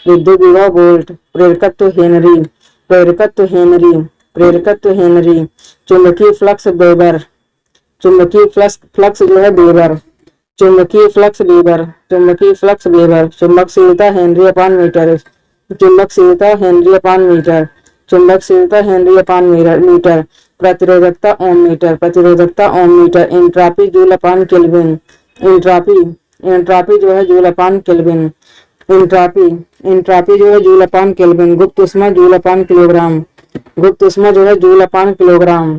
विद्युत विभव वोल्ट, प्रेरकत्व हेनरी, प्रेरकत्व हेनरी, प्रेरकत्व हेनरी, चुंबकीय फ्लक्स वेबर, चुंबकीय फ्लक्स जो है वेबर, चुंबकीय फ्लक्स वेबर, चुंबकीय फ्लक्स वेबर, चुंबकशीलता हेनरी अपान मीटर, चुंबकशीलता हेनरी अपान मीटर, चुंबकशीलता हेनरी अपान मीटर, प्रतिरोधकता ओम मीटर, प्रतिरोधकता ओम मीटर, एंट्रॉपी जूल अपान केल्विन, एंट्रॉपी जो है जूल अपान केल्विन, एंट्रॉपी जो है जूल अपान केल्विन, गुप्त ऊष्मा जूल अपान किलोग्राम, गुप्त ऊष्मा जो है जूल अपान किलोग्राम,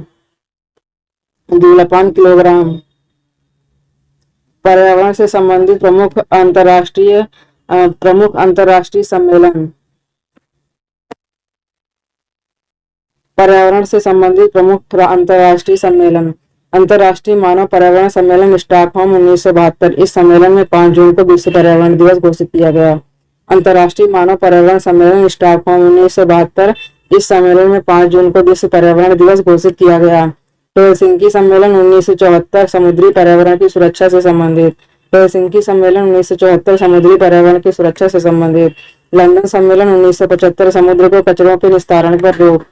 जूल अपान किलोग्राम। पर्यावरण से संबंधित प्रमुख अंतरराष्ट्रीय सम्मेलन, पर्यावरण से संबंधित प्रमुख अंतरराष्ट्रीय सम्मेलन, अंतरराष्ट्रीय मानव पर्यावरण सम्मेलन स्टॉकहोम 1972, इस सम्मेलन में 5 जून को विश्व पर्यावरण दिवस घोषित किया गया। अंतरराष्ट्रीय मानव पर्यावरण सम्मेलन स्टॉकहोम 1972, इस सम्मेलन में 5 जून को विश्व पर्यावरण दिवस घोषित किया गया। हेलसिंकी सम्मेलन 1974, समुद्री पर्यावरण की सुरक्षा से संबंधित, हेलसिंकी सम्मेलन 1974 समुद्री पर्यावरण की सुरक्षा से संबंधित। लंदन सम्मेलन 1975, समुद्र को कचरों के निस्तारण पर रोक,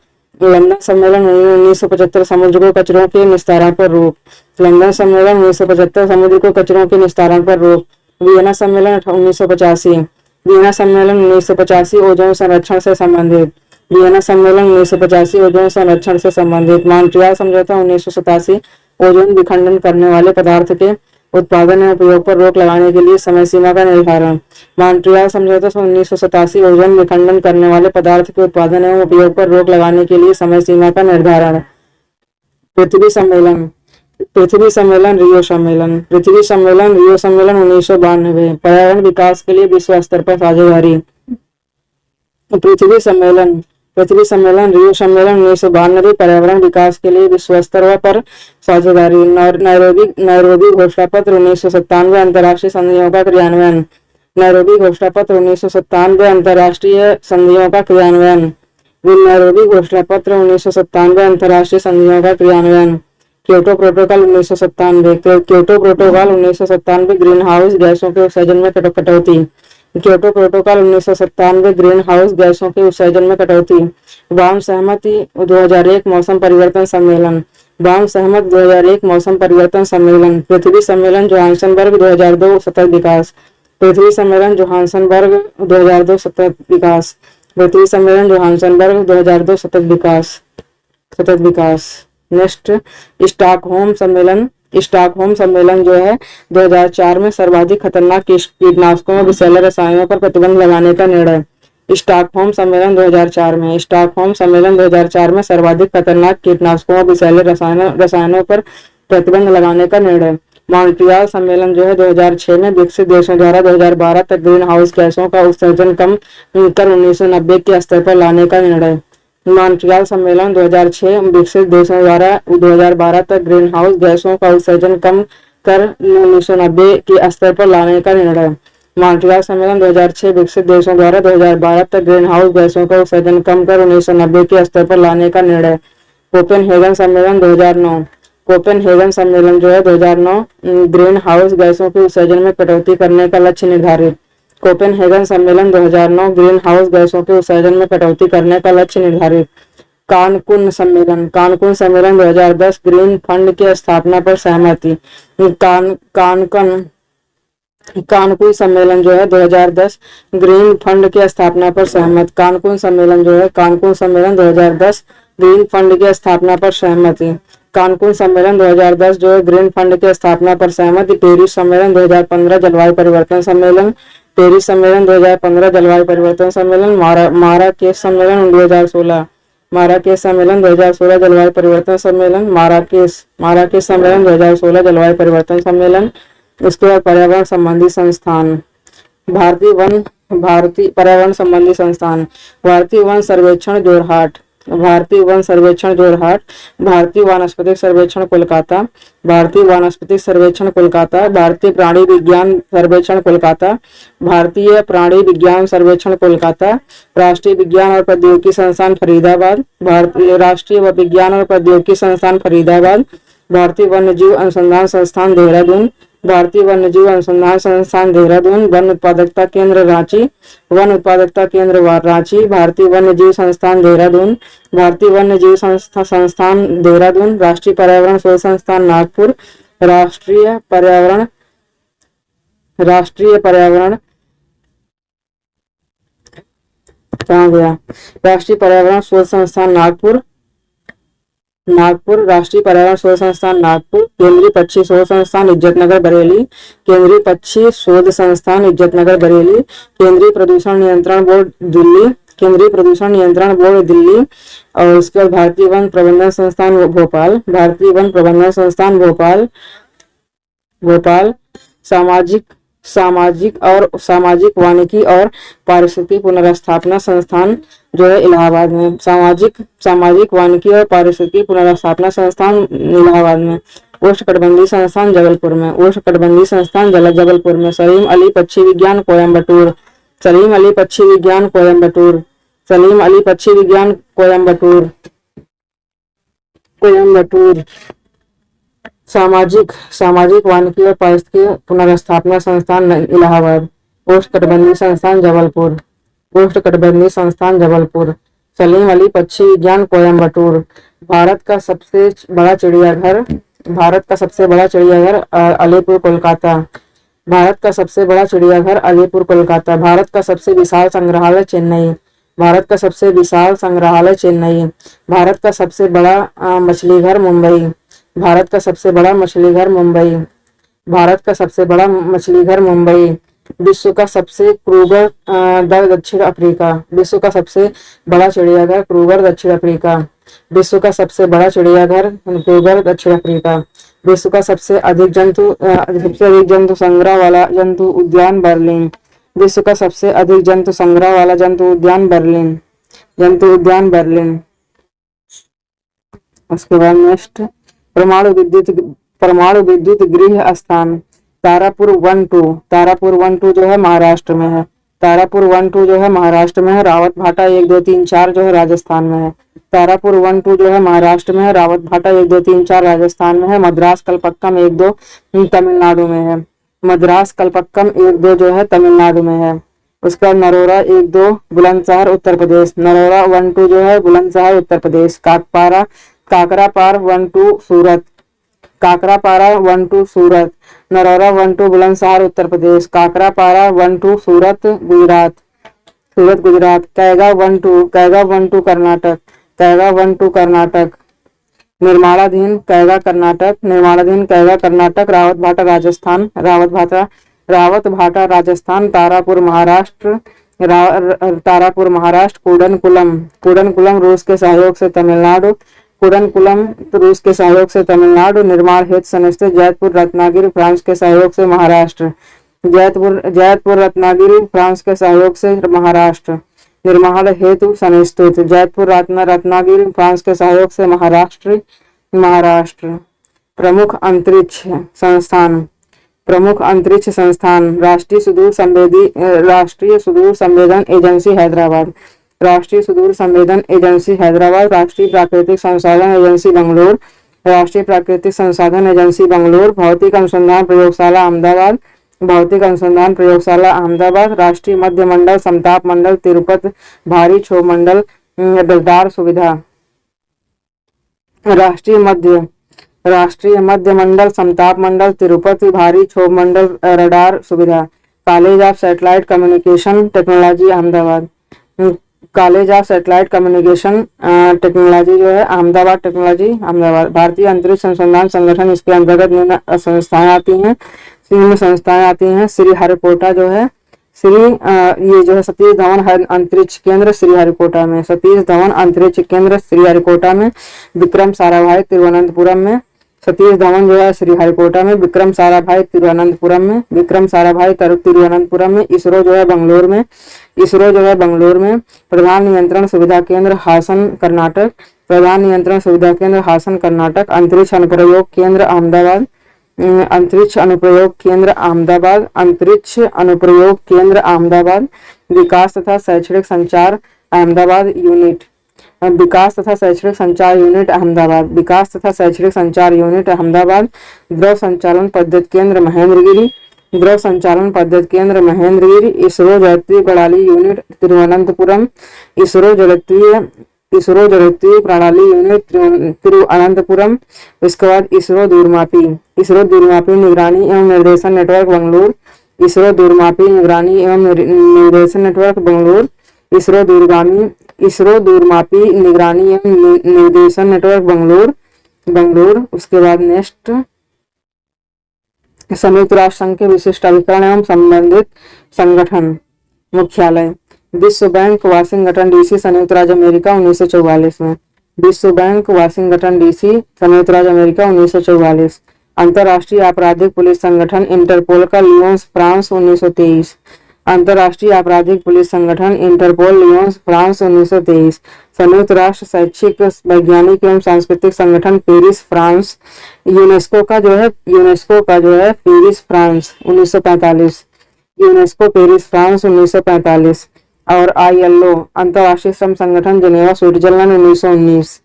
लंदन सम्मेलन 1975 समुद्र को कचरों के निस्तारण पर रोक, लंदन सम्मेलन 1975 समुद्र को कचरों के निस्तारण पर रोक। वियना सम्मेलन 1985, वियना सम्मेलन 1985 ओजोन संरक्षण से संबंधित, वियना सम्मेलन 1985 ओजोन संरक्षण से संबंधित। मॉन्ट्रियल समझौता 1987 ओजोन विखंडन करने वाले पदार्थ के उत्पादन एवं उपयोग पर रोक लगाने के लिए समय सीमा का निर्धारण। मॉन्ट्रियल समझौता 1987 ओजोन विखंडन करने वाले पदार्थ के उत्पादन एवं उपयोग पर रोक लगाने के लिए समय सीमा का निर्धारण। पृथ्वी सम्मेलन रियो सम्मेलन। पृथ्वी सम्मेलन रियो सम्मेलन 1992 पर्यावरण विकास के लिए विश्व स्तर पर साझेदारी। पृथ्वी सम्मेलन रियो सम्मेलन 1992 पर्यावरण विकास के लिए विश्व स्तर पर साझेदारी। नैरोबी घोषणा पत्र 1997 अंतर्राष्ट्रीय संधियों का क्रियान्वयन। नैरोबी घोषणा पत्र 1997 अंतर्राष्ट्रीय संधियों का क्रियान्वयन। नैरोबी घोषणा पत्र 1997 अंतर्राष्ट्रीय संधियों का क्रियान्वयन। Kyoto protocol 1997। Kyoto protocol 1997 green house गैसों के उत्सर्जन में कटौती। क्योटो प्रोटोकॉल 1997 ग्रीन हाउस गैसों के उत्सर्जन में कटौती। बाम सहमति 2001 मौसम परिवर्तन सम्मेलन। बाम सहमत 2001 मौसम परिवर्तन सम्मेलन। पृथ्वी सम्मेलन जोहान्सबर्ग 2002 सतत विकास। पृथ्वी सम्मेलन जोहान्सबर्ग 2002 सतत विकास। पृथ्वी सम्मेलन जोहान्सबर्ग 2002 सतत विकास। नेक्स्ट स्टॉकहोम सम्मेलन जो है 2004 में सर्वाधिक खतरनाक कीटनाशकों और विषैले रसायनों पर प्रतिबंध लगाने का निर्णय। स्टॉकहोम सम्मेलन 2004 में सर्वाधिक खतरनाक कीटनाशकों और विषैले रसायनों पर प्रतिबंध लगाने का निर्णय। मॉन्ट्रियल सम्मेलन जो है 2006 में विकसित देशों द्वारा 2012 तक ग्रीन हाउस गैसों का उत्सर्जन कम कर 1990 के स्तर पर लाने का निर्णय। मॉन्ट्रियल सम्मेलन 2006 विकसित देशों द्वारा 2012 तक ग्रीन हाउस गैसों का उत्सर्जन कम कर 1990 के स्तर पर लाने का निर्णय। मॉन्ट्रियल सम्मेलन 2006 विकसित देशों द्वारा 2012 तक ग्रीन हाउस गैसों का उत्सर्जन कम कर 1990 के स्तर पर लाने का निर्णय। कोपेनहेगन सम्मेलन 2009। कोपेनहेगन सम्मेलन जो है 2009 ग्रीन हाउस गैसों के उत्सर्जन में कटौती करने का लक्ष्य निर्धारित। कोपेनहेगन सम्मेलन 2009 ग्रीन हाउस गैसों के उत्सर्जन में कटौती करने का लक्ष्य निर्धारित। कानकुन सम्मेलन 2010 ग्रीन फंड की स्थापना पर सहमति। कानकुन सम्मेलन जो है 2010 ग्रीन फंड की स्थापना पर सहमत। कानकुन सम्मेलन 2010 ग्रीन फंड की स्थापना पर सहमति। कानकुन सम्मेलन 2010 जो है ग्रीन फंड की स्थापना पर सहमति। पेरिस सम्मेलन 2015 जलवायु परिवर्तन सम्मेलन। पेरिस सम्मेलन 2015 जलवायु परिवर्तन सम्मेलन। माराकेश सम्मेलन 2016। माराकेश सम्मेलन 2016 जलवायु परिवर्तन सम्मेलन। माराकेश सम्मेलन 2016 जलवायु परिवर्तन सम्मेलन। इसके बाद पर्यावरण संबंधी संस्थान। भारतीय पर्यावरण संबंधी संस्थान। भारतीय वन सर्वेक्षण जोरहाट। भारतीय वन सर्वेक्षण जोरहाट। भारतीय वानस्पतिक सर्वेक्षण कोलकाता। भारतीय वानस्पतिक सर्वेक्षण कोलकाता। भारतीय प्राणी विज्ञान सर्वेक्षण कोलकाता। भारतीय प्राणी विज्ञान सर्वेक्षण कोलकाता। राष्ट्रीय विज्ञान और प्रौद्योगिकी संस्थान फरीदाबाद। भारतीय राष्ट्रीय विज्ञान और प्रौद्योगिकी संस्थान फरीदाबाद। भारतीय वन्यजीव अनुसंधान संस्थान देहरादून। भारतीय वन्यजीव अनुसंधान संस्थान देहरादून। वन उत्पादकता केंद्र रांची। वन उत्पादकता केंद्र रांची। भारतीय वन्यजीव संस्थान देहरादून। भारतीय वन्यजीव संस्थान देहरादून। राष्ट्रीय पर्यावरण शोध संस्थान नागपुर। राष्ट्रीय पर्यावरण कहाँ गया? राष्ट्रीय पर्यावरण शोध संस्थान नागपुर। राष्ट्रीय पर्यावरण शोध संस्थान नागपुर। केंद्रीय पक्षी शोध संस्थान इज्जतनगर बरेली। केंद्रीय पक्षी शोध संस्थान इज्जतनगर बरेली। केंद्रीय प्रदूषण नियंत्रण बोर्ड दिल्ली। केंद्रीय प्रदूषण नियंत्रण बोर्ड दिल्ली। और उसके बाद भारतीय वन प्रबंधन संस्थान भोपाल। भारतीय वन प्रबंधन संस्थान भोपाल। सामाजिक वानिकी और पारिस्थितिकी पुनर्स्थापना संस्थान जो है इलाहाबाद में। सामाजिक वानिकी और पारिस्थितिकी पुनर्स्थापना संस्थान इलाहाबाद में। उष्णकटिबंधीय संस्थान जबलपुर में। उष्णकटिबंधीय संस्थान जबलपुर में। सलीम अली पक्षी विज्ञान कोयम्बटूर। सलीम अली पक्षी विज्ञान कोयम्बटूर। सलीम अली पक्षी विज्ञान कोयम्बटूर। सामाजिक वानिकी और पारिस्थितिकी पुनर्स्थापना संस्थान इलाहाबाद। उष्णकटिबंधीय संस्थान जबलपुर। उष्णकटिबंधीय संस्थान जबलपुर। सलीम अली पक्षी विज्ञान कोयम्बटूर। भारत का सबसे बड़ा चिड़ियाघर अलीपुर कोलकाता। भारत का सबसे बड़ा चिड़ियाघर अलीपुर कोलकाता। भारत का सबसे विशाल संग्रहालय चेन्नई। भारत का सबसे विशाल संग्रहालय चेन्नई। भारत का सबसे बड़ा मछली घर मुंबई। भारत का सबसे बड़ा मछली घर मुंबई। भारत का सबसे बड़ा मछली घर मुंबई। विश्व का सबसे क्रूगर दर दक्षिण अफ्रीका। विश्व का सबसे बड़ा चिड़ियाघर क्रूगर दक्षिण अफ्रीका। विश्व का सबसे बड़ा चिड़ियाघर क्रूगर दक्षिण अफ्रीका। विश्व का सबसे अधिक जंतु संग्रह वाला जंतु उद्यान बर्लिन। विश्व का सबसे अधिक जंतु संग्रह वाला जंतु उद्यान बर्लिन। उसके बाद नेक्स्ट, परमाणु विद्युत गृह स्थान तारापुर 1-2 जो है महाराष्ट्र में है। तारापुर 1-2 जो है महाराष्ट्र में है। रावत भाटा 1, 2, 3, 4 जो है राजस्थान में है। तारापुर 1-2 जो है महाराष्ट्र में है। रावत भाटा 1, 2, 3, 4 राजस्थान में है। मद्रास कलपक्कम 1, 2 तमिलनाडु में है। मद्रास कलपक्कम 1, 2 जो है तमिलनाडु में है। उसका नरोरा 1, 2 बुलंदशहर उत्तर प्रदेश। नरोरा 1-2 जो है बुलंदशहर उत्तर प्रदेश। काकरापार 1-2 सूरत। काकरापारा 1-2 सूरत। नरोरा 1-2 बुलंदशहर उत्तर प्रदेश। काकरापारा 1-2 सूरत गुजरात। कैगा 1-2 कर्नाटक। कैगा 1-2 कर्नाटक। निर्माणाधीन कैगा कर्नाटक। रावत भाटा राजस्थान। तारापुर महाराष्ट्र। कुडनकुलम रूस के सहयोग से तमिलनाडु। निर्माण हेतु संस्थित जयपुर रत्नागिरी फ्रांस के सहयोग से महाराष्ट्र। जयपुर रत्नागिरी फ्रांस के सहयोग से महाराष्ट्र। निर्माण हेतु संस्थित जयपुर रत्नागिरी फ्रांस के सहयोग से महाराष्ट्र। प्रमुख अंतरिक्ष संस्थान राष्ट्रीय सुदूर संवेदन एजेंसी हैदराबाद। राष्ट्रीय सुदूर संवेदन एजेंसी हैदराबाद। राष्ट्रीय प्राकृतिक संसाधन एजेंसी बेंगलुरु। राष्ट्रीय प्राकृतिक संसाधन एजेंसी बेंगलुरु। भौतिक अनुसंधान प्रयोगशाला अहमदाबाद। राष्ट्रीय मध्य मंडल समताप मंडल तिरुपति। भारी क्षोभ मंडल रडार सुविधा। राष्ट्रीय मध्य मंडल समताप मंडल तिरुपति। भारी क्षोभ मंडल रडार सुविधा। College of satellite communication technology Ahmedabad. College of satellite communication technology जो है अहमदाबाद। भारतीय अंतरिक्ष अनुसंधान संगठन, इसके अंतर्गत निम्न संस्थाएं आती हैं। श्रीहरिकोटा जो है ये जो है सतीश धवन अंतरिक्ष केंद्र श्रीहरिकोटा में। विक्रम साराभाई तिरुवनंतपुरम में। सतीश धवन जो है श्रीहरिकोटा में। विक्रम साराभाई तिरुवनंतपुरम में। इसरो जो है बेंगलुरु में। प्रधान नियंत्रण सुविधा केंद्र हासन कर्नाटक। अंतरिक्ष अनुप्रयोग केंद्र अहमदाबाद। विकास तथा शैक्षणिक संचार यूनिट अहमदाबाद। द्रव संचालन पद्धति केंद्र महेंद्रगिरी। इसरो जड़त्वीय प्रणाली यूनिट तिरुवनंतपुरम। इसके बाद इसरो दूरमापी निगरानी एवं निर्देशन नेटवर्क बेंगलुरु। इसरो दूरमापी निगरानी एवं निर्देशन नेटवर्क बेंगलुरु। उसके बाद नेक्स्ट, संयुक्त राष्ट्र संघ के विशिष्ट अभिकरण एवं संबंधित संगठन मुख्यालय। विश्व बैंक वाशिंगटन डीसी संयुक्त राज्य अमेरिका 1944 में। विश्व बैंक वाशिंगटन डीसी संयुक्त राज्य अमेरिका 1944। अंतर्राष्ट्रीय आपराधिक पुलिस संगठन इंटरपोल का लियोन्स फ्रांस 1923। अंतर्राष्ट्रीय आपराधिक पुलिस संगठन इंटरपोल लियोन्स फ्रांस 1923। संयुक्त राष्ट्र शैक्षिक वैज्ञानिक एवं सांस्कृतिक संगठन पेरिस फ्रांस। यूनेस्को का जो है Paris France 1945। UNESCO Paris France 1945। और ILO अंतर्राष्ट्रीय श्रम संगठन जिनेवा स्विट्जरलैंड 1919।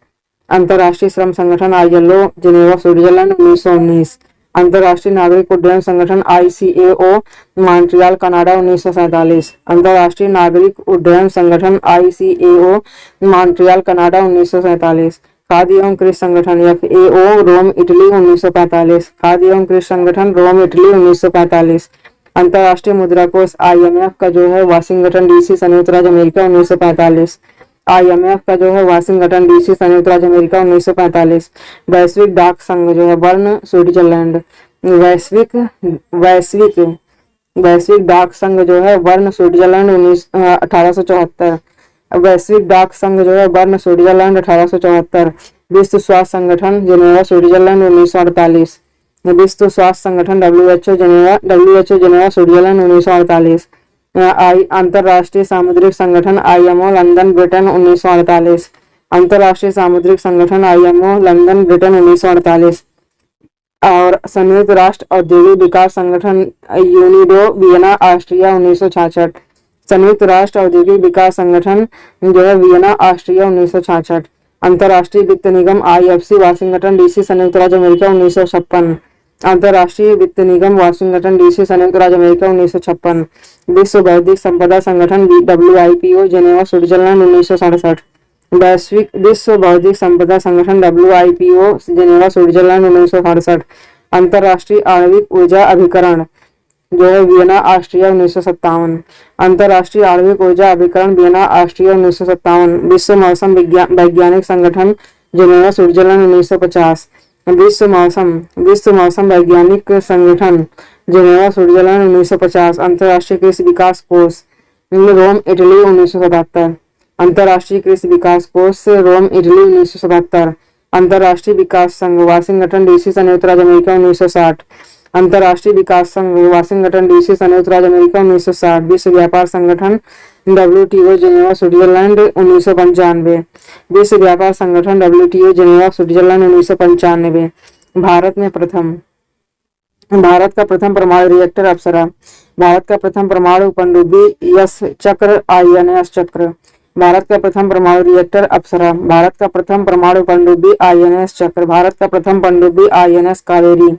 अंतर्राष्ट्रीय श्रम संगठन ILO जिनेवा स्विट्जरलैंड 1919। अंतर्राष्ट्रीय नागरिक उड्डयन संगठन ICAO मॉन्ट्रियल कनाडा 1947। अंतर्राष्ट्रीय नागरिक उड्डयन संगठन ICAO मॉन्ट्रियल कनाडा 1947। खाद्य एवं कृषि संगठन FAO रोम इटली 1945। खाद्य एवं कृषि संगठन रोम इटली 1945। अंतर्राष्ट्रीय मुद्रा कोष IMF का जो है वाशिंगटन DC संयुक्त राज्य अमेरिका 1945। IMF का जो है वाशिंगटन DC संयुक्त राज्य अमेरिका 1945। वैश्विक डाक संघ जो है बर्न स्विट्जरलैंड। वैश्विक वैश्विक वैश्विक डाक संघ जो है बर्न स्विट्जरलैंड 1874। वैश्विक डाक संघ जो है बर्न स्विट्जरलैंड 1874। विश्व स्वास्थ्य संगठन जेनेवा स्विट्जरलैंड 1948। विश्व स्वास्थ्य संगठन WHO जेनेवा स्विट्जरलैंड 1948। अंतरराष्ट्रीय सामुद्रिक संगठन IMO लंदन ब्रिटेन 1948। अंतरराष्ट्रीय सामुद्रिक संगठन IMO लंदन ब्रिटेन 1948। और संयुक्त राष्ट्र औद्योगिक विकास संगठन यूनिडो वियना ऑस्ट्रिया 1966। संयुक्त राष्ट्र औद्योगिक विकास संगठन जो है वियना ऑस्ट्रिया 1966। अंतरराष्ट्रीय वित्त निगम IFC वाशिंगटन DC संयुक्त राज्य अमेरिका 1956। अंतरराष्ट्रीय वित्त निगम वाशिंगटन DC संयुक्त राज्य अमेरिका 1956। विश्व बौद्धिक संपदा संगठन WIPO जेनेवा स्विट्जरलैंड 1967। विश्व बौद्धिक संपदा संगठन WIPO जेनेवा स्विट्जरलैंड 1967। अंतरराष्ट्रीय आणविक ऊर्जा अभिकरण जो है वियना ऑस्ट्रिया 1957। अंतरराष्ट्रीय आणविक ऊर्जा अभिकरण वियना ऑस्ट्रिया 1957। विश्व मौसम वैज्ञानिक संगठन जेनेवा स्विट्जरलैंड 1950। विश्व मौसम वैज्ञानिक संगठन जेनेवा स्विट्जरलैंड 1950। अंतरराष्ट्रीय कृषि विकास कोष रोम इटली 1977। अंतरराष्ट्रीय कृषि विकास कोष रोम इटली 1977। अंतरराष्ट्रीय विकास संघ वाशिंगटन DC संयुक्त राज्य अमेरिका 1960। अंतरराष्ट्रीय विकास संघ वाशिंगटन DC संयुक्त राज्य अमेरिका 1960। विश्व व्यापार संगठन WTO जेनेवा स्विट्जरलैंड 1995। विश्व व्यापार संगठन WTO जेनेवा स्विट्जरलैंड 1995। भारत का प्रथम परमाणु रिएक्टर अप्सरा। भारत का प्रथम परमाणु पनडुब्बी यस चक्र INS चक्र। भारत का प्रथम परमाणु रिएक्टर अप्सरा। भारत का प्रथम परमाणु पनडुब्बी INS चक्र। भारत का प्रथम पनडुब्बी INS कावेरी।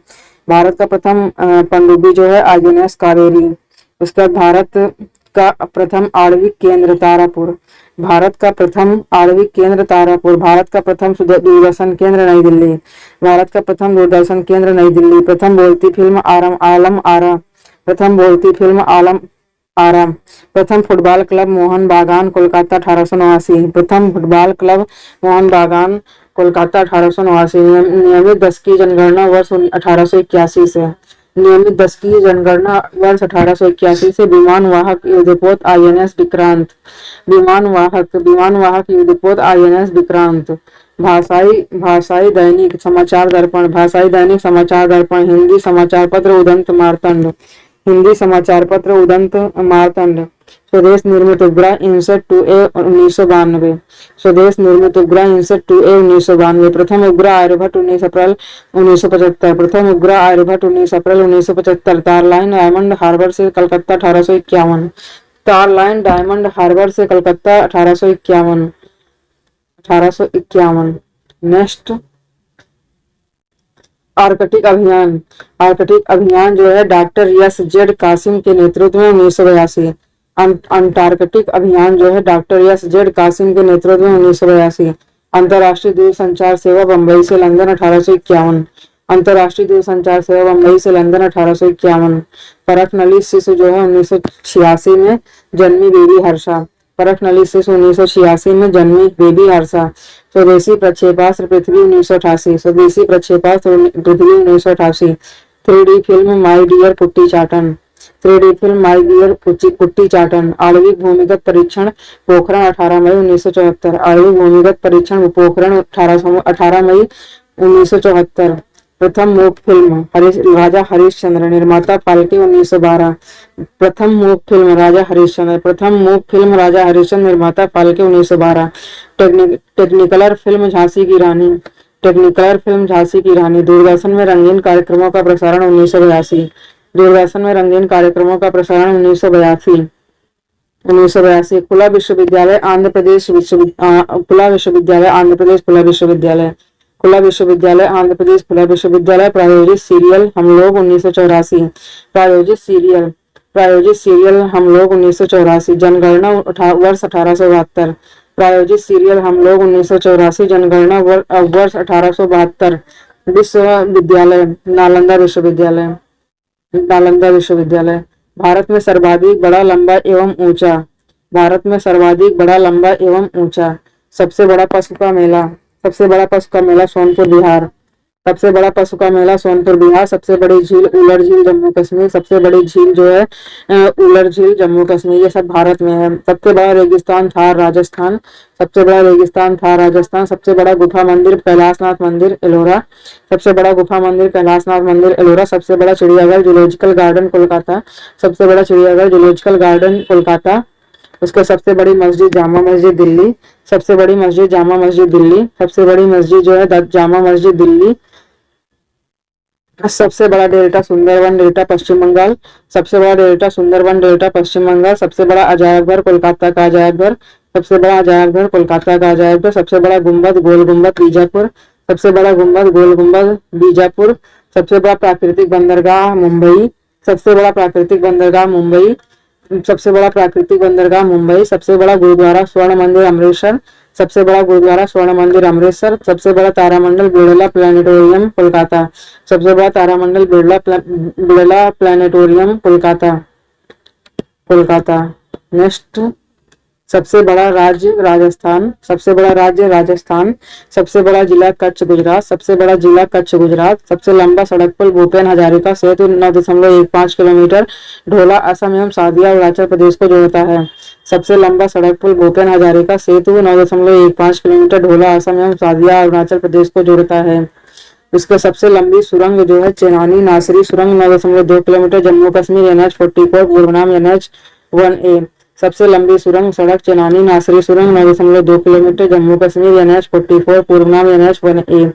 भारत का प्रथम पनडुब्बी जो है INS कावेरी। उसके बाद भारत का प्रथम आणविक केंद्र तारापुर। भारत का प्रथम आणविक केंद्र तारापुर। भारत का प्रथम दूरदर्शन केंद्र नई दिल्ली। भारत का प्रथम दूरदर्शन केंद्र नई दिल्ली। प्रथम बोलती फिल्म आलम आरा। प्रथम बोलती फिल्म आलम आरा। प्रथम फुटबॉल क्लब मोहन बागान कोलकाता 1889। प्रथम फुटबॉल क्लब मोहन बागान कोलकाता 1889। नियमित दशकीय जनगणना वर्ष 1881 से। नियमित दशकीय जनगणना वर्ष 1881 से। विमान वाहक युद्धपोत INS विक्रांत। विमान वाहक युद्धपोत INS विक्रांत। भाषाई दैनिक समाचार दर्पण। भाषाई दैनिक समाचार दर्पण। हिंदी समाचार पत्र उदंत मार्तंड। हिंदी समाचार पत्र उदंत मार्तंड। स्वदेश निर्मित उपग्रह INSAT 2A 1992। स्वदेश निर्मित उपग्रह INSAT 2A 1992। प्रथम उपग्रह आर्यभट्ट 19 अप्रैल 1975। प्रथम उपग्रह आर्यभट्ट 19 अप्रैल 1975। तारलाइन डायमंड हार्बर से कलकत्ता 1851। तारलाइन डायमंड हार्बर से कलकत्ता 1851। नेक्स्ट आर्कटिक अभियान। आर्कटिक अभियान जो है डॉक्टर SZ कासिम के नेतृत्व में 1982। अंटार्कटिक अभियान जो है डॉक्टर SZ कासिम के नेतृत्व में 1982। अंतर्राष्ट्रीय दूरसंचार सेवा बंबई से लंदन 1851। अंतर्राष्ट्रीय दूरसंचार सेवा बंबई से लंदन 1851। परख नली शिशु जो है 1986 में जन्मी बेबी हर्षा। परख नली शिशु 1986 में जन्मी बेबी हर्षा। स्वदेशी प्रक्षेपास्त्र पृथ्वी 1988। स्वदेशी प्रक्षेपास्त्र Prithvi 1988। 3D film my dear पुट्टी चाटन। 3D फिल्म माई डियर पुट्टी चाटन। आणविक भूमिगत परीक्षण पोखरण 18 मई 1974। आणविक भूमिगत परीक्षण पोखरण 18 मई 1974। प्रथम मूक फिल्म राजा हरिश्चंद्र। निर्माता फाल्के 1912। प्रथम मूक फिल्म राजा हरिश्चंद्र। प्रथम मूक फिल्म राजा हरिश्चंद्र। निर्माता फाल्के 1912। टेक्निकलर फिल्म झांसी की रानी। टेक्निकलर फिल्म झांसी की रानी। दूरदर्शन में रंगीन कार्यक्रमों का प्रसारण 1982। दूरदर्शन में रंगीन कार्यक्रमों का प्रसारण 1982। खुला विश्वविद्यालय आंध्र प्रदेश खुला विश्वविद्यालय आंध्र प्रदेश खुला विश्वविद्यालय। खुला विश्वविद्यालय आंध्र प्रदेश खुला विश्वविद्यालय। प्रायोजित सीरियल हम लोग 1984। प्रायोजित सीरियल हम लोग 1984। जनगणना वर्ष 1872। प्रायोजित सीरियल हम लोग 1984। जनगणना वर्ष 1872। विश्वविद्यालय नालंदा विश्वविद्यालय। नालंदा विश्वविद्यालय। भारत में सर्वाधिक बड़ा, लंबा एवं ऊंचा। भारत में सर्वाधिक बड़ा, लंबा एवं ऊंचा। सबसे बड़ा पशु का मेला। सबसे बड़ा पशु का मेला सोनपुर बिहार। सबसे बड़ा पशु का मेला सोनपुर बिहार। सबसे बड़ी झील उलर झील जम्मू कश्मीर। सबसे बड़ी झील जो है उलर झील जम्मू कश्मीर। ये सब भारत में है। सबसे बड़ा रेगिस्तान थार राजस्थान। सबसे बड़ा रेगिस्तान थार राजस्थान। सबसे बड़ा गुफा मंदिर कैलाशनाथ मंदिर एलोरा। सबसे बड़ा गुफा मंदिर कैलाशनाथ मंदिर एलोरा। सबसे बड़ा चिड़ियाघर जूलॉजिकल गार्डन कोलकाता। सबसे बड़ा चिड़ियाघर जूलॉजिकल गार्डन कोलकाता। उसके सबसे बड़ी मस्जिद जामा मस्जिद दिल्ली। सबसे बड़ी मस्जिद जामा मस्जिद दिल्ली। सबसे बड़ी मस्जिद जो है जामा मस्जिद दिल्ली। सबसे बड़ा डेल्टा सुंदरवन डेल्टा पश्चिम बंगाल। सबसे बड़ा डेल्टा सुंदरवन डेल्टा पश्चिम बंगाल। सबसे बड़ा अजायब घर कोलकाता का अजायब घर। सबसे बड़ा अजायब घर कोलकाता का अजायब घर। सबसे बड़ा गुम्बद गोल गुम्बद बीजापुर। सबसे बड़ा गुम्बद गोल गुम्बद बीजापुर। सबसे बड़ा प्राकृतिक बंदरगाह मुंबई। सबसे बड़ा प्राकृतिक बंदरगाह मुंबई। सबसे बड़ा प्राकृतिक बंदरगाह मुंबई। सबसे बड़ा गुरुद्वारा स्वर्ण मंदिर अमृतसर। सबसे बड़ा गुरुद्वारा स्वर्ण मंदिर अमृतसर। सबसे बड़ा तारामंडल बिड़ला प्लानिटोरियम कोलकाता। सबसे बड़ा तारामंडल बिड़ला प्लानिटोरियम कोलकाता। कोलकाता। नेक्स्ट, सबसे बड़ा राज्य राजस्थान। सबसे बड़ा राज्य राजस्थान। सबसे बड़ा जिला कच्छ गुजरात। सबसे बड़ा जिला कच्छ गुजरात। सबसे लंबा सड़क पुल भूपेन हजारिका सेतु 9.15 किलोमीटर ढोला असम एवं सादिया अरुणाचल प्रदेश को जोड़ता है। सबसे लंबा सड़क पुल भूपेन हजारिका सेतु 9.15 किलोमीटर ढोला असम एवं सादिया अरुणाचल प्रदेश को जोड़ता है। इसका सबसे लंबी सुरंग जो है चेनानी नासरी सुरंग 9.2 किलोमीटर जम्मू कश्मीर NH44 पूर्व नाम NH1A। सबसे लंबी सुरंग सड़क चेनानी नासरी सुरंग 9.2 किलोमीटर जम्मू कश्मीर NH44 पूर्व नाम NH1A।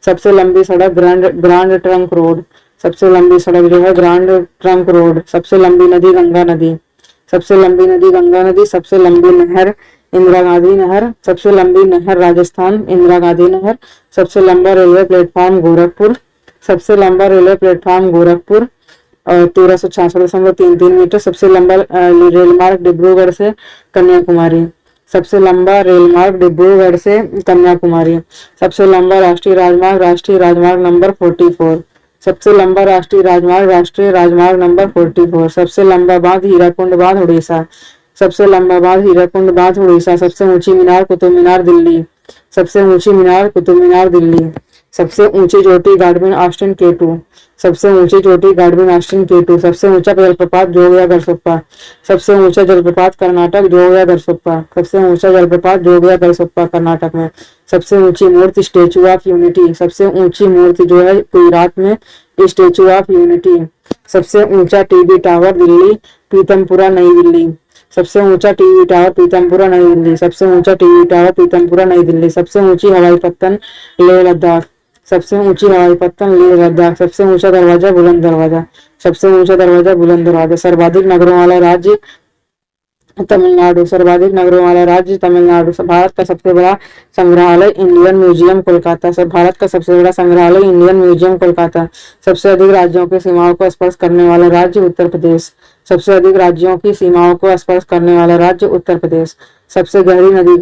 सबसे लंबी सड़क ग्रांड ट्रंक रोड। सबसे लंबी सड़क जो है ग्रांड ट्रंक रोड। सबसे लंबी नदी गंगा नदी। सबसे लंबी नदी गंगा नदी। सबसे लंबी नहर इंदिरा गांधी नहर। सबसे लंबी नहर राजस्थान इंदिरा गांधी नहर। सबसे लंबा रेलवे प्लेटफॉर्म गोरखपुर। सबसे लंबा रेलवे प्लेटफॉर्म गोरखपुर 1366.33 मीटर। सबसे लंबा रेल मार्ग डिब्रूगढ़ से कन्याकुमारी। सबसे लंबा रेल मार्ग डिब्रूगढ़ से कन्याकुमारी। सबसे लंबा राष्ट्रीय राजमार्ग नंबर 44। सबसे लंबा राष्ट्रीय राजमार्ग नंबर 44। सबसे लंबा बांध हीराकुंड बांध उड़ीसा। सबसे लंबा बांध हीराकुंड बांध उड़ीसा। सबसे ऊंची मीनार कुतुब मीनार दिल्ली। सबसे ऊंची मीनार कुतुब मीनार दिल्ली। सबसे ऊंची चोटी गार्डन ऑस्टिन K2। सबसे ऊंची चोटी गार्डन ऑस्टिन K2। सबसे ऊंचा जलप्रपात जोगिया गरसोप्पा। सबसे ऊंचा जलप्रपात कर्नाटक जोगिया गरसोप्पा। सबसे ऊंचा जलप्रपात जोगिया गरसोप्पा कर्नाटक में। सबसे ऊंची मूर्ति स्टेचू ऑफ यूनिटी। सबसे ऊंची मूर्ति जो है गुजरात में स्टेचू ऑफ यूनिटी। सबसे ऊंचा टीवी टावर दिल्ली पीतमपुरा नई दिल्ली। सबसे ऊंचा टीवी टावर पीतमपुरा नई दिल्ली। सबसे ऊंचा टीवी टावर पीतमपुरा नई दिल्ली। सबसे ऊंची हवाई पत्तन लेह लद्दाख। सबसे ऊंची हवाई पत्तन लेह लद्दाख। सबसे ऊंचा दरवाजा बुलंद दरवाजा। सबसे ऊंचा दरवाजा बुलंद दरवाजा। सर्वाधिक नगरों वाला राज्य तमिलनाडु। सर्वाधिक नगरों वाला राज्य तमिलनाडु। भारत का सबसे बड़ा संग्रहालय इंडियन म्यूजियम कोलकाता। भारत का सबसे बड़ा संग्रहालय इंडियन म्यूजियम कोलकाता। सबसे अधिक राज्यों की सीमाओं को स्पर्श करने वाला राज्य उत्तर प्रदेश। सबसे अधिक राज्यों की सीमाओं को स्पर्श करने वाला राज्य उत्तर प्रदेश। सबसे गहरी नदी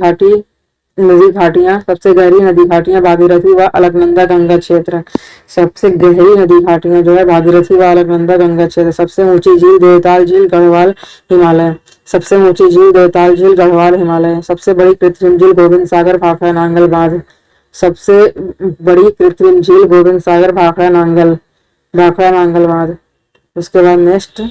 घाटियां। सबसे गहरी नदी घाटियां भागीरथी व अलकनंदा गंगा क्षेत्र। सबसे गहरी नदी घाटियां जो है भागीरथी व अलकनंदा गंगा क्षेत्र। सबसे ऊंची झील देवताल झील गढ़वाल हिमालय। सबसे ऊंची झील देवताल झील गढ़वाल हिमालय। सबसे बड़ी कृत्रिम झील गोविंद सागर भाखड़ा नांगल बांध। सबसे बड़ी कृत्रिम झील गोविंद सागर भाखड़ा नांगल बांध। उसके बाद नेक्स्ट,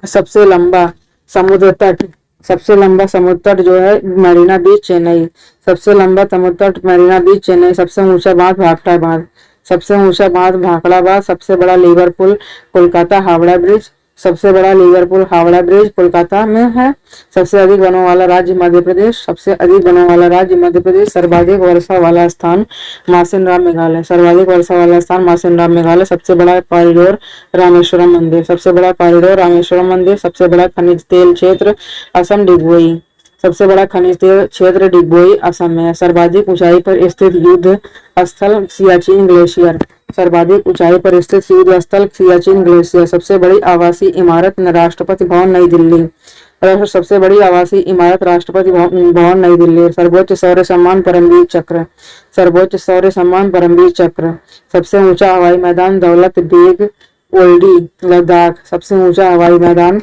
सबसे लंबा समुद्र तट। सबसे लंबा समुद्र तट जो है मरीना बीच चेन्नई। सबसे लंबा समुद्र तट मरीना बीच चेन्नई। सबसे ऊंचा बांध भाखड़ा बांध। सबसे ऊंचा बांध भाखड़ा बांध। सबसे बड़ा लिवरपूल कोलकाता हावड़ा ब्रिज। सबसे बड़ा लिवरपूल हावड़ा ब्रिज कोलकाता में है। सबसे अधिक वनों वाला राज्य मध्य प्रदेश। सबसे अधिक वनों वाला राज्य मध्य प्रदेश। सर्वाधिक वर्षा वाला स्थान मासिनराम मेघालय। सर्वाधिक वर्षा वाला स्थान मासिनराम मेघालय। सबसे बड़ा कॉरिडोर रामेश्वरम मंदिर। सबसे बड़ा कॉरिडोर रामेश्वरम मंदिर। सबसे बड़ा खनिज तेल क्षेत्र असम डिगबोई। सबसे बड़ा खनिज तेल क्षेत्र डिगबोई असम में है। सर्वाधिक ऊंचाई पर स्थित युद्ध स्थल सियाचिन ग्लेशियर। सर्वाधिक ऊंचाई पर स्थित युद्ध स्थल सियाचिन ग्लेशियर। सबसे बड़ी आवासीय इमारत राष्ट्रपति भवन नई दिल्ली। सबसे बड़ी आवासीय इमारत राष्ट्रपति भवन नई दिल्ली। सर्वोच्च शौर्य सम्मान परमवीर चक्र। सर्वोच्च शौर्य सम्मान परमवीर चक्र। सबसे ऊंचा हवाई मैदान दौलत बेग ओल्डी लद्दाख सबसे ऊंचा हवाई मैदान,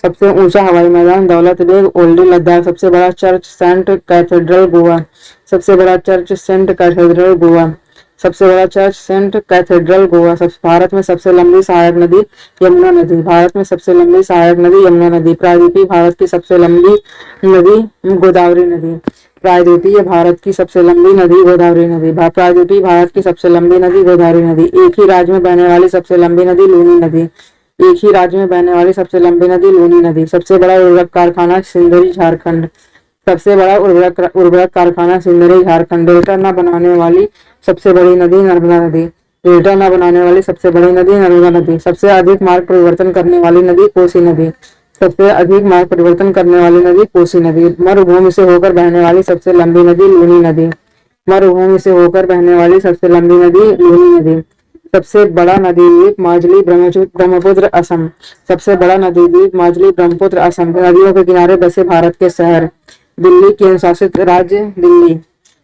सबसे ऊंचा हवाई मैदान दौलत बेग ओल्डी लद्दाख। सबसे बड़ा चर्च सेंट कैथेड्रल गोवा, सबसे बड़ा चर्च सेंट कैथेड्रल गोवा, सबसे बड़ा church saint cathedral Goa. Bharat में सबसे लंबी सहायक नदी यमुना नदी, भारत में सबसे लंबी सहायक नदी यमुना नदी। प्रायद्वीपीय भारत की सबसे लंबी नदी गोदावरी नदी, प्रायद्वीपीय भारत की सबसे लंबी नदी गोदावरी नदी, प्रायद्वीपीय भारत की सबसे लंबी नदी गोदावरी नदी। एक ही राज्य में बहने वाली सबसे लंबी नदी लूनी नदी, एक ही राज्य में बहने वाली सबसे लंबी नदी लूनी नदी। सबसे बड़ा उर्वरक कारखाना सिंदरी झारखंड, सबसे बड़ा उर्वरक कारखाना सिंदरी झारखंड। डेल्टा न बनाने वाली सबसे बड़ी नदी नर्मदा नदी, डेल्टा न बनाने वाली सबसे बड़ी नदी नर्मदा नदी। सबसे अधिक मार्ग परिवर्तन करने वाली नदी कोसी नदी, सबसे अधिक मार्ग परिवर्तन करने वाली नदी कोसी नदी। मरुभूमि से होकर बहने वाली सबसे लंबी नदी लूनी नदी, मरुभूमि से होकर बहने वाली सबसे लंबी नदी लूनी नदी। सबसे बड़ा नदी द्वीप माजुली ब्रह्मपुत्र असम, सबसे बड़ा नदी द्वीप माजुली ब्रह्मपुत्र असम। नदियों के किनारे बसे भारत के शहर। दिल्ली केंद्र शासित राज्य दिल्ली,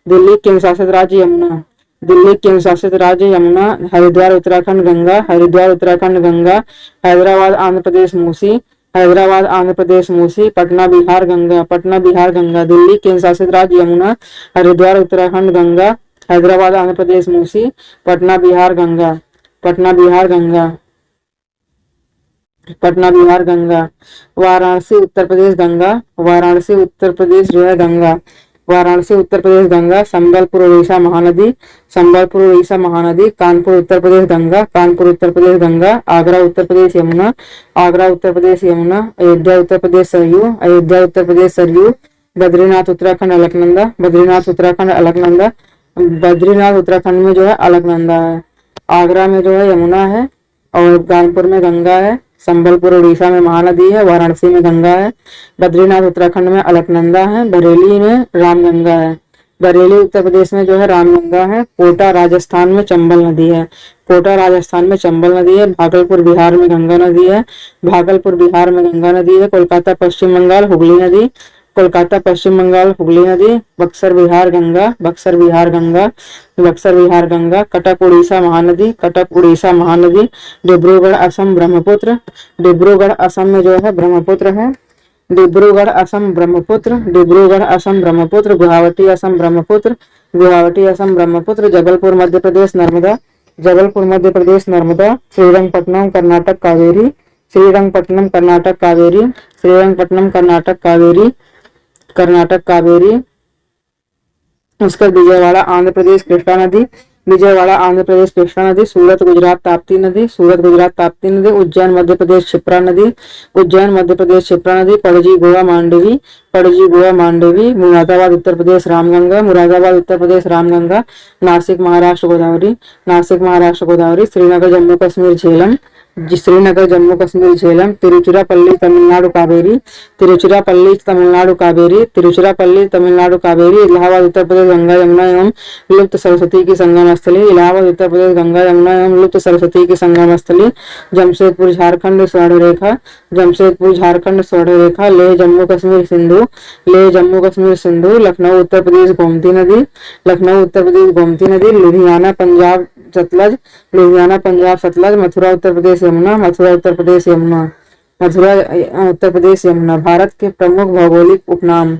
दिल्ली केंद्र शासित राज्य यमुना, दिल्ली केंद्र शासित राज्य यमुना। हरिद्वार उत्तराखंड गंगा, हरिद्वार उत्तराखंड गंगा। हैदराबाद आंध्र प्रदेश मूसी, हैदराबाद आंध्र प्रदेश मूसी। पटना बिहार गंगा, पटना बिहार गंगा। दिल्ली केंद्र शासित राज्य यमुना, हरिद्वार उत्तराखंड गंगा, हैदराबाद आंध्र प्रदेश मूसी। पटना बिहार गंगा, पटना बिहार गंगा, पटना बिहार गंगा। वाराणसी उत्तर प्रदेश गंगा, वाराणसी उत्तर प्रदेश जो है गंगा, वाराणसी उत्तर प्रदेश गंगा। संबलपुर उड़ीसा महानदी, संबलपुर उड़ीसा महानदी। कानपुर उत्तर प्रदेश गंगा, कानपुर उत्तर प्रदेश गंगा। आगरा उत्तर प्रदेश यमुना, आगरा उत्तर प्रदेश यमुना। अयोध्या उत्तर प्रदेश सरयू, अयोध्या उत्तर प्रदेश सरयू। बद्रीनाथ उत्तराखंड अलकनंदा, बद्रीनाथ उत्तराखंड अलकनंदा। बद्रीनाथ उत्तराखंड में जो है अलकनंदा है। आगरा में जो है यमुना है और कानपुर में गंगा है। संबलपुर उड़ीसा में महानदी है, वाराणसी में गंगा है। बद्रीनाथ उत्तराखंड में अलकनंदा है। बरेली में रामगंगा है, बरेली उत्तर प्रदेश में जो है रामगंगा है। कोटा राजस्थान में चंबल नदी है, कोटा राजस्थान में चंबल नदी है। भागलपुर बिहार में गंगा नदी है, भागलपुर बिहार में गंगा नदी है। कोलकाता पश्चिम बंगाल हुगली नदी, कोलकाता पश्चिम बंगाल हुगली नदी। बक्सर बिहार गंगा, बक्सर बिहार गंगा, बक्सर बिहार गंगा। कटक उड़ीसा महानदी, कटक उड़ीसा महानदी। डिब्रूगढ़ असम ब्रह्मपुत्र, डिब्रूगढ़ असम में जो है ब्रह्मपुत्र है। डिब्रूगढ़ असम ब्रह्मपुत्र, डिब्रूगढ़ असम ब्रह्मपुत्र। गुवाहाटी असम ब्रह्मपुत्र, गुवाहाटी असम ब्रह्मपुत्र। जबलपुर मध्य प्रदेश नर्मदा, जबलपुर मध्य प्रदेश नर्मदा। श्रीरंगपट्टनम कर्नाटक कावेरी, श्रीरंगपट्टनम कर्नाटक कावेरी, श्रीरंगपट्टनम कर्नाटक कावेरी, कर्नाटक कावेरी। उसका विजयवाड़ा आंध्र प्रदेश कृष्णा नदी, विजयवाड़ा आंध्र प्रदेश कृष्णा नदी। सूरत गुजरात ताप्ती नदी, सूरत गुजरात ताप्ती नदी। उज्जैन मध्य प्रदेश क्षिप्रा नदी, उज्जैन मध्य प्रदेश क्षिप्रा नदी। पणजी गोवा मांडवी, पणजी गोवा मांडवी। मुरादाबाद उत्तर प्रदेश रामगंगा, मुरादाबाद उत्तर प्रदेश रामगंगा। नासिक महाराष्ट्र गोदावरी, नासिक महाराष्ट्र गोदावरी। श्रीनगर जम्मू कश्मीर झेलम, श्रीनगर जम्मू कश्मीर झेलम। तिरुचिरापल्ली तमिलनाडु कावेरी, तिरुचिरापल्ली तमिलनाडु कावेरी, तिरुचिरापल्ली तमिलनाडु कावेरी। इलाहाबाद उत्तर प्रदेश गंगा यमुना एवं लुप्त सरस्वती की संगम स्थली, इलाहाबाद उत्तर प्रदेश गंगा यमुना एवं लुप्त सरस्वती की संगम स्थली। जमशेदपुर झारखंड स्वर्ण रेखा, जमशेदपुर झारखंड स्वर्ण रेखा। लेह जम्मू कश्मीर सिंधु, लेह जम्मू कश्मीर सिंधु। लखनऊ उत्तर प्रदेश गोमती नदी, लखनऊ उत्तर प्रदेश गोमती नदी। लुधियाना पंजाब सतलज, लुधियाना पंजाब सतलज। मथुरा उत्तर प्रदेश यमुना, मथुरा उत्तर प्रदेश यमुना, मथुरा उत्तर प्रदेश यमुना। भारत के प्रमुख भौगोलिक उपनाम,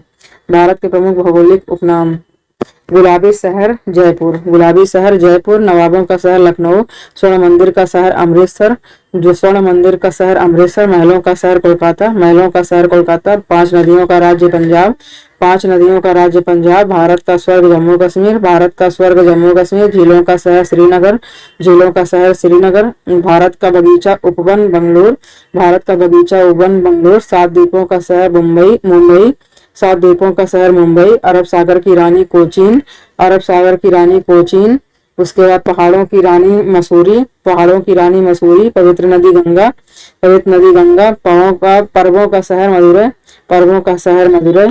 भारत के प्रमुख भौगोलिक उपनाम। गुलाबी शहर जयपुर, गुलाबी शहर जयपुर। नवाबों का शहर लखनऊ, स्वर्ण मंदिर का शहर अमृतसर, जो स्वर्ण मंदिर का शहर अमृतसर। महलों का शहर कोलकाता, महलों का शहर कोलकाता। पांच नदियों का राज्य पंजाब, पांच नदियों का राज्य पंजाब। भारत का स्वर्ग जम्मू कश्मीर, भारत का स्वर्ग जम्मू कश्मीर। झीलों का शहर श्रीनगर, झीलों का शहर श्रीनगर। भारत का बगीचा उपवन बंगलोर, भारत का बगीचा उपवन बंगलोर। सात द्वीपों का शहर मुंबई, मुंबई, सात द्वीपों का शहर मुंबई। अरब सागर की रानी कोचीन, अरब सागर की रानी कोचीन। उसके बाद पहाड़ों की रानी मसूरी, पहाड़ों की रानी मसूरी। पवित्र नदी गंगा, पवित्र नदी गंगा। पर्वों का शहर मदुरै, पर्वों का शहर मदुरै,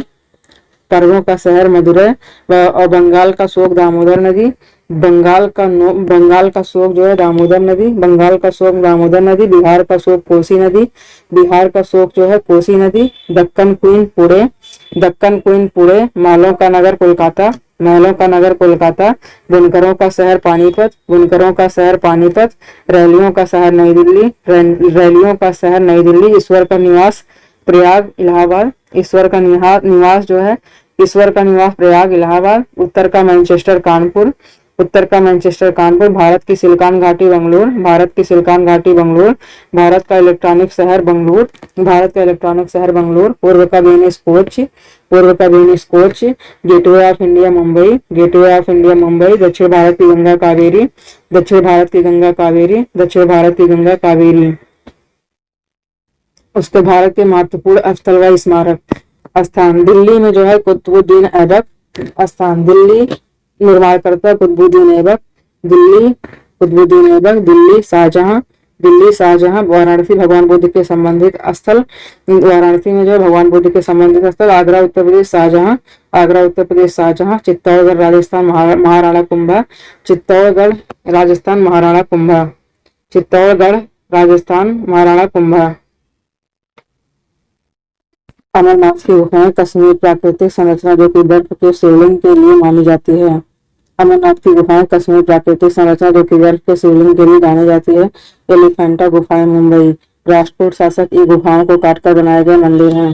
पर्वों का शहर मदुरै। और बंगाल का शोक दामोदर नदी, बंगाल का शोक जो है दामोदर नदी, बंगाल का शोक दामोदर नदी। बिहार का शोक कोसी नदी, बिहार का शोक जो है कोसी नदी। Deccan queen Pune, Deccan queen Pune. मालों का नगर कोलकाता, महलों का नगर कोलकाता, बुनकरों का शहर पानीपत, बुनकरों का शहर पानीपत, रैलियों का शहर नई दिल्ली, रैलियों का शहर नई दिल्ली, ईश्वर का निवास प्रयाग इलाहाबाद, ईश्वर का निवास जो है ईश्वर का निवास प्रयाग इलाहाबाद, उत्तर का मैनचेस्टर कानपुर, उत्तर का मैनचेस्टर कानपुर, भारत की सिलिकॉन घाटी बंगलुरु, भारत की सिलिकॉन घाटी बंगलुरु, भारत का इलेक्ट्रॉनिक शहर बंगलुरु, भारत का इलेक्ट्रॉनिक शहर बंगलुरु, पूर्व का वेनिस कोच, पूर्व का Venice coach, gateway of India Mumbai, gateway of India Mumbai, दक्षिण भारत की गंगा कावेरी, दक्षिण भारत की गंगा कावेरी, दक्षिण भारत की गंगा कावेरी। उसके भारत के महत्वपूर्ण स्थल व स्मारक स्थान, दिल्ली में जो है कुतुबुद्दीन ऐबक स्थान, दिल्ली निर्माणकर्ता कुतुबुद्दीन ऐबक, दिल्ली कुतुबुद्दीन ऐबक, दिल्ली शाहजहां, दिल्ली शाहजहां, वाराणसी भगवान बुद्ध के संबंधित स्थल, वाराणसी में जो है भगवान बुद्ध के संबंधित स्थल, आगरा उत्तर प्रदेश शाहजहां, आगरा उत्तर प्रदेश शाहजहां, चित्तौड़गढ़ राजस्थान महाराणा कुंभा, चित्तौड़गढ़ राजस्थान महाराणा कुंभा, चित्तौड़गढ़ राजस्थान महाराणा कुंभा। अमरनाथ की गुफाएं कश्मीर प्राकृतिक संरचना जो कि बर्फ के शिवलिंग के लिए मानी जाती है। अमरनाथ की गुफाएं कश्मीर प्राकृतिक संरचना जो कि बर्फ के शिवलिंग के लिए जानी जाती है। एलिफेंटा गुफाएं मुंबई, राष्ट्रकूट शासक की गुफाओं को काटकर बनाए गए मंदिर हैं।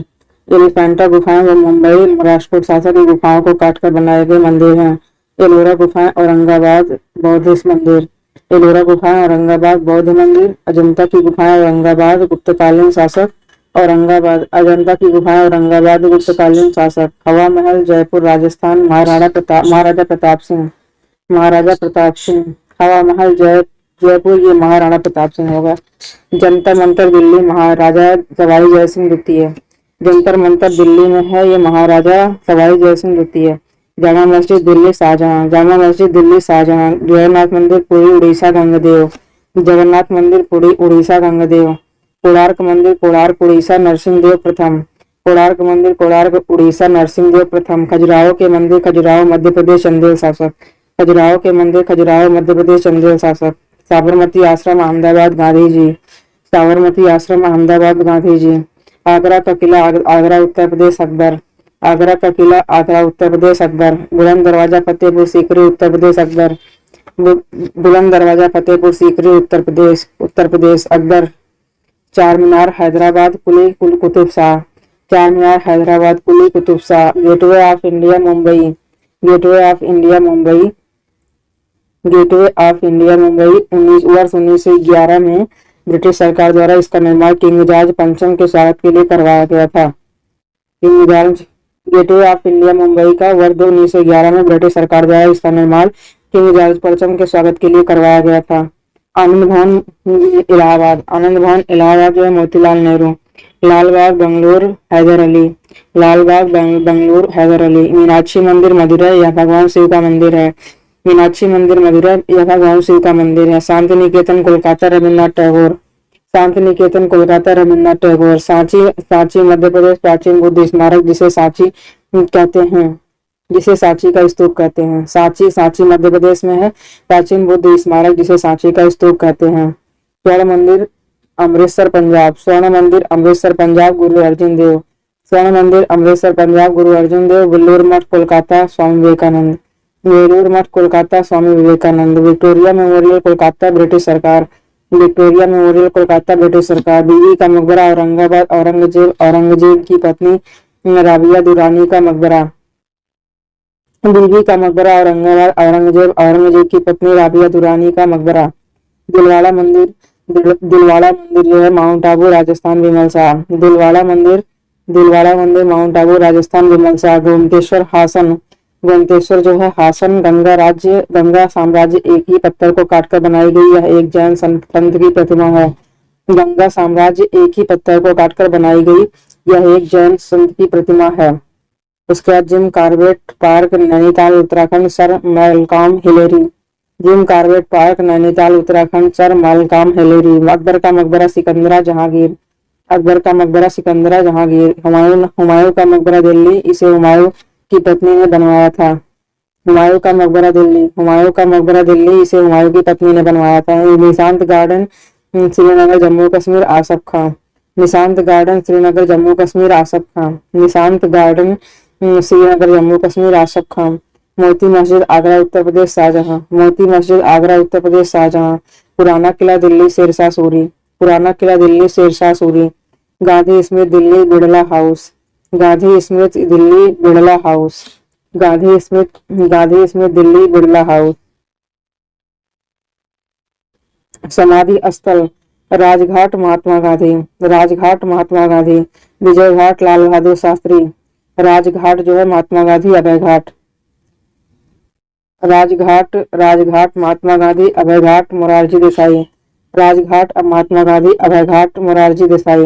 एलिफेंटा गुफाएं व मुंबई राष्ट्रकूट शासक की गुफाओं को काटकर बनाए गए मंदिर हैं। एलोरा गुफाएं औरंगाबाद बौद्धिस्ट मंदिर, एलोरा गुफाएं औरंगाबाद बौद्ध मंदिर, अजंता की गुफाएं औरंगाबाद गुप्तकालीन शासक, औरंगाबाद, अजंता की गुफाएं औरंगाबाद गुप्तकालीन शासक। हवा महल जयपुर राजस्थान महाराजा प्रताप सिंह, महाराजा प्रताप सिंह, हवा महल जयपुर ये महाराणा प्रताप सिंह होगा। जंतर मंतर दिल्ली महाराजा सवाई जय सिंह द्वितीय, जंतर मंतर दिल्ली में है ये महाराजा सवाई जय सिंह द्वितीय। जामा मस्जिद दिल्ली शाहजहां, जामा मस्जिद दिल्ली शाहजहां। जगन्नाथ मंदिर पुरी उड़ीसा गंगदेव, जगन्नाथ मंदिर पुरी उड़ीसा गंगदेव। कोणार्क मंदिर कोणार्क उड़ीसा नरसिंहदेव प्रथम, कोणार्क मंदिर कोणार्क उड़ीसा नरसिंहदेव प्रथम। खजुराहो के मंदिर खजुराहो मध्य प्रदेश चंदेल शासक, खजुराहो के मंदिर खजुराहो मध्य प्रदेश चंदेल शासक। साबरमती आश्रम अहमदाबाद गांधी जी, साबरमती आश्रम अहमदाबाद गांधी जी। आगरा का किला आगरा उत्तर प्रदेश अकबर, आगरा का किला आगरा उत्तर प्रदेश अकबर। बुलंद दरवाजा फतेहपुर सीकरी उत्तर प्रदेश अकबर, बुलंद दरवाजा फतेहपुर सीकरी उत्तर प्रदेश अकबर। चार मीनार Hyderabad Quli Qutub Shah, Charminar Hyderabad Quli Qutub Shah. Gateway of India Mumbai, gateway of India Mumbai, gateway of India Mumbai. 1911 में ब्रिटिश सरकार द्वारा इसका निर्माण किंग जॉर्ज पंचम के स्वागत के लिए करवाया गया था। King George gateway of India Mumbai का वर्ष 1911 में ब्रिटिश सरकार द्वारा इसका निर्माण किंग जॉर्ज पंचम के स्वागत के लिए करवाया गया था। आनंद भवन इलाहाबाद, आनंद भवन इलाहाबाद जो है मोतीलाल नेहरू। लालबाग बंगलुरु हैदर अली, लालबाग बंगलुरु हैदर अली। मीनाक्षी मंदिर मदुरई यह भगवान शिव का मंदिर है, मीनाक्षी मंदिर मदुरई यह भगवान शिव का मंदिर है। शांति निकेतन कोलकाता रविन्द्रनाथ टैगोर, शांति निकेतन कोलकाता रविन्द्रनाथ टैगोर। सांची, सांची मध्य प्रदेश प्राचीन बुद्ध स्मारक जिसे सांची कहते हैं, जिसे सांची का स्तूप कहते हैं। सांची, सांची मध्य प्रदेश में है प्राचीन बुद्ध स्मारक जिसे सांची का स्तूप कहते हैं। स्वर्ण मंदिर अमृतसर पंजाब, स्वर्ण मंदिर अमृतसर पंजाब गुरु अर्जुन देव, स्वर्ण मंदिर अमृतसर पंजाब गुरु अर्जुन देव। Vellore Math Kolkata Swami Vivekananda, Velur Math Kolkata Swami Vivekananda. Victoria memorial Kolkata British सरकार, विक्टोरिया मेमोरियल कोलकाता ब्रिटिश सरकार। बीवी का मकबरा औरंगाबाद औरंगजेब, औरंगजेब की पत्नी राबिया दुरानी का मकबरा, बीवी का मकबरा औरंगाबाद औरंगजेब, औरंगजेब की पत्नी राबिया दुरानी का मकबरा। दिलवाड़ा मंदिर, दिलवाड़ा मंदिर जो है माउंट आबू राजस्थान विमल शाह, दिलवाड़ा मंदिर, दिलवाड़ा मंदिर माउंट आबू राजस्थान विमल शाह। गोमतेश्वर हासन, गोमतेश्वर जो है हासन गंगा साम्राज्य एक ही पत्थर को काटकर बनाई गई यह एक जैन संत की प्रतिमा है। गंगा साम्राज्य एक ही पत्थर को काटकर बनाई गई यह एक जैन संत की प्रतिमा है। उसके बाद Jim Corbett park Nainital Uttarakhand Sir Malcolm Hillary, Jim Corbett park Nainital Uttarakhand Sir Malcolm Hillary. Akbar का मकबरा सिकंदरा जहांगीर, अकबर का मकबरा सिकंदरा जहांगीर। हुमायूं का मकबरा दिल्ली, इसे हुमायूं की पत्नी ने बनवाया था। हुमायूं का मकबरा दिल्ली, हुमायूं का मकबरा दिल्ली, इसे हुमायूं की पत्नी ने बनवाया था। निशांत गार्डन श्रीनगर जम्मू कश्मीर आसफ खां, निशांत गार्डन श्रीनगर जम्मू कश्मीर आसफ खां, निशांत गार्डन श्रीनगर जम्मू कश्मीर आसफ खां। मोती मस्जिद आगरा उत्तर प्रदेश शाहजहां। मोती मस्जिद आगरा उत्तर प्रदेश शाहजहां। पुराना किला दिल्ली शेरशाह सूरी। पुराना किला दिल्ली शेरशाह सूरी। गांधी स्मृति दिल्ली बिड़ला हाउस। गांधी स्मृति दिल्ली बिड़ला हाउस। गांधी स्मृति दिल्ली बिड़ला हाउस। समाधि स्थल राजघाट महात्मा गांधी। राजघाट महात्मा गांधी। विजय घाट लाल बहादुर शास्त्री। राजघाट जो है महात्मा गांधी अभय घाट। राजघाट महात्मा गांधी अभय घाट मोरारजी देसाई। राजघाट महात्मा गांधी अभय घाट मोरारजी देसाई।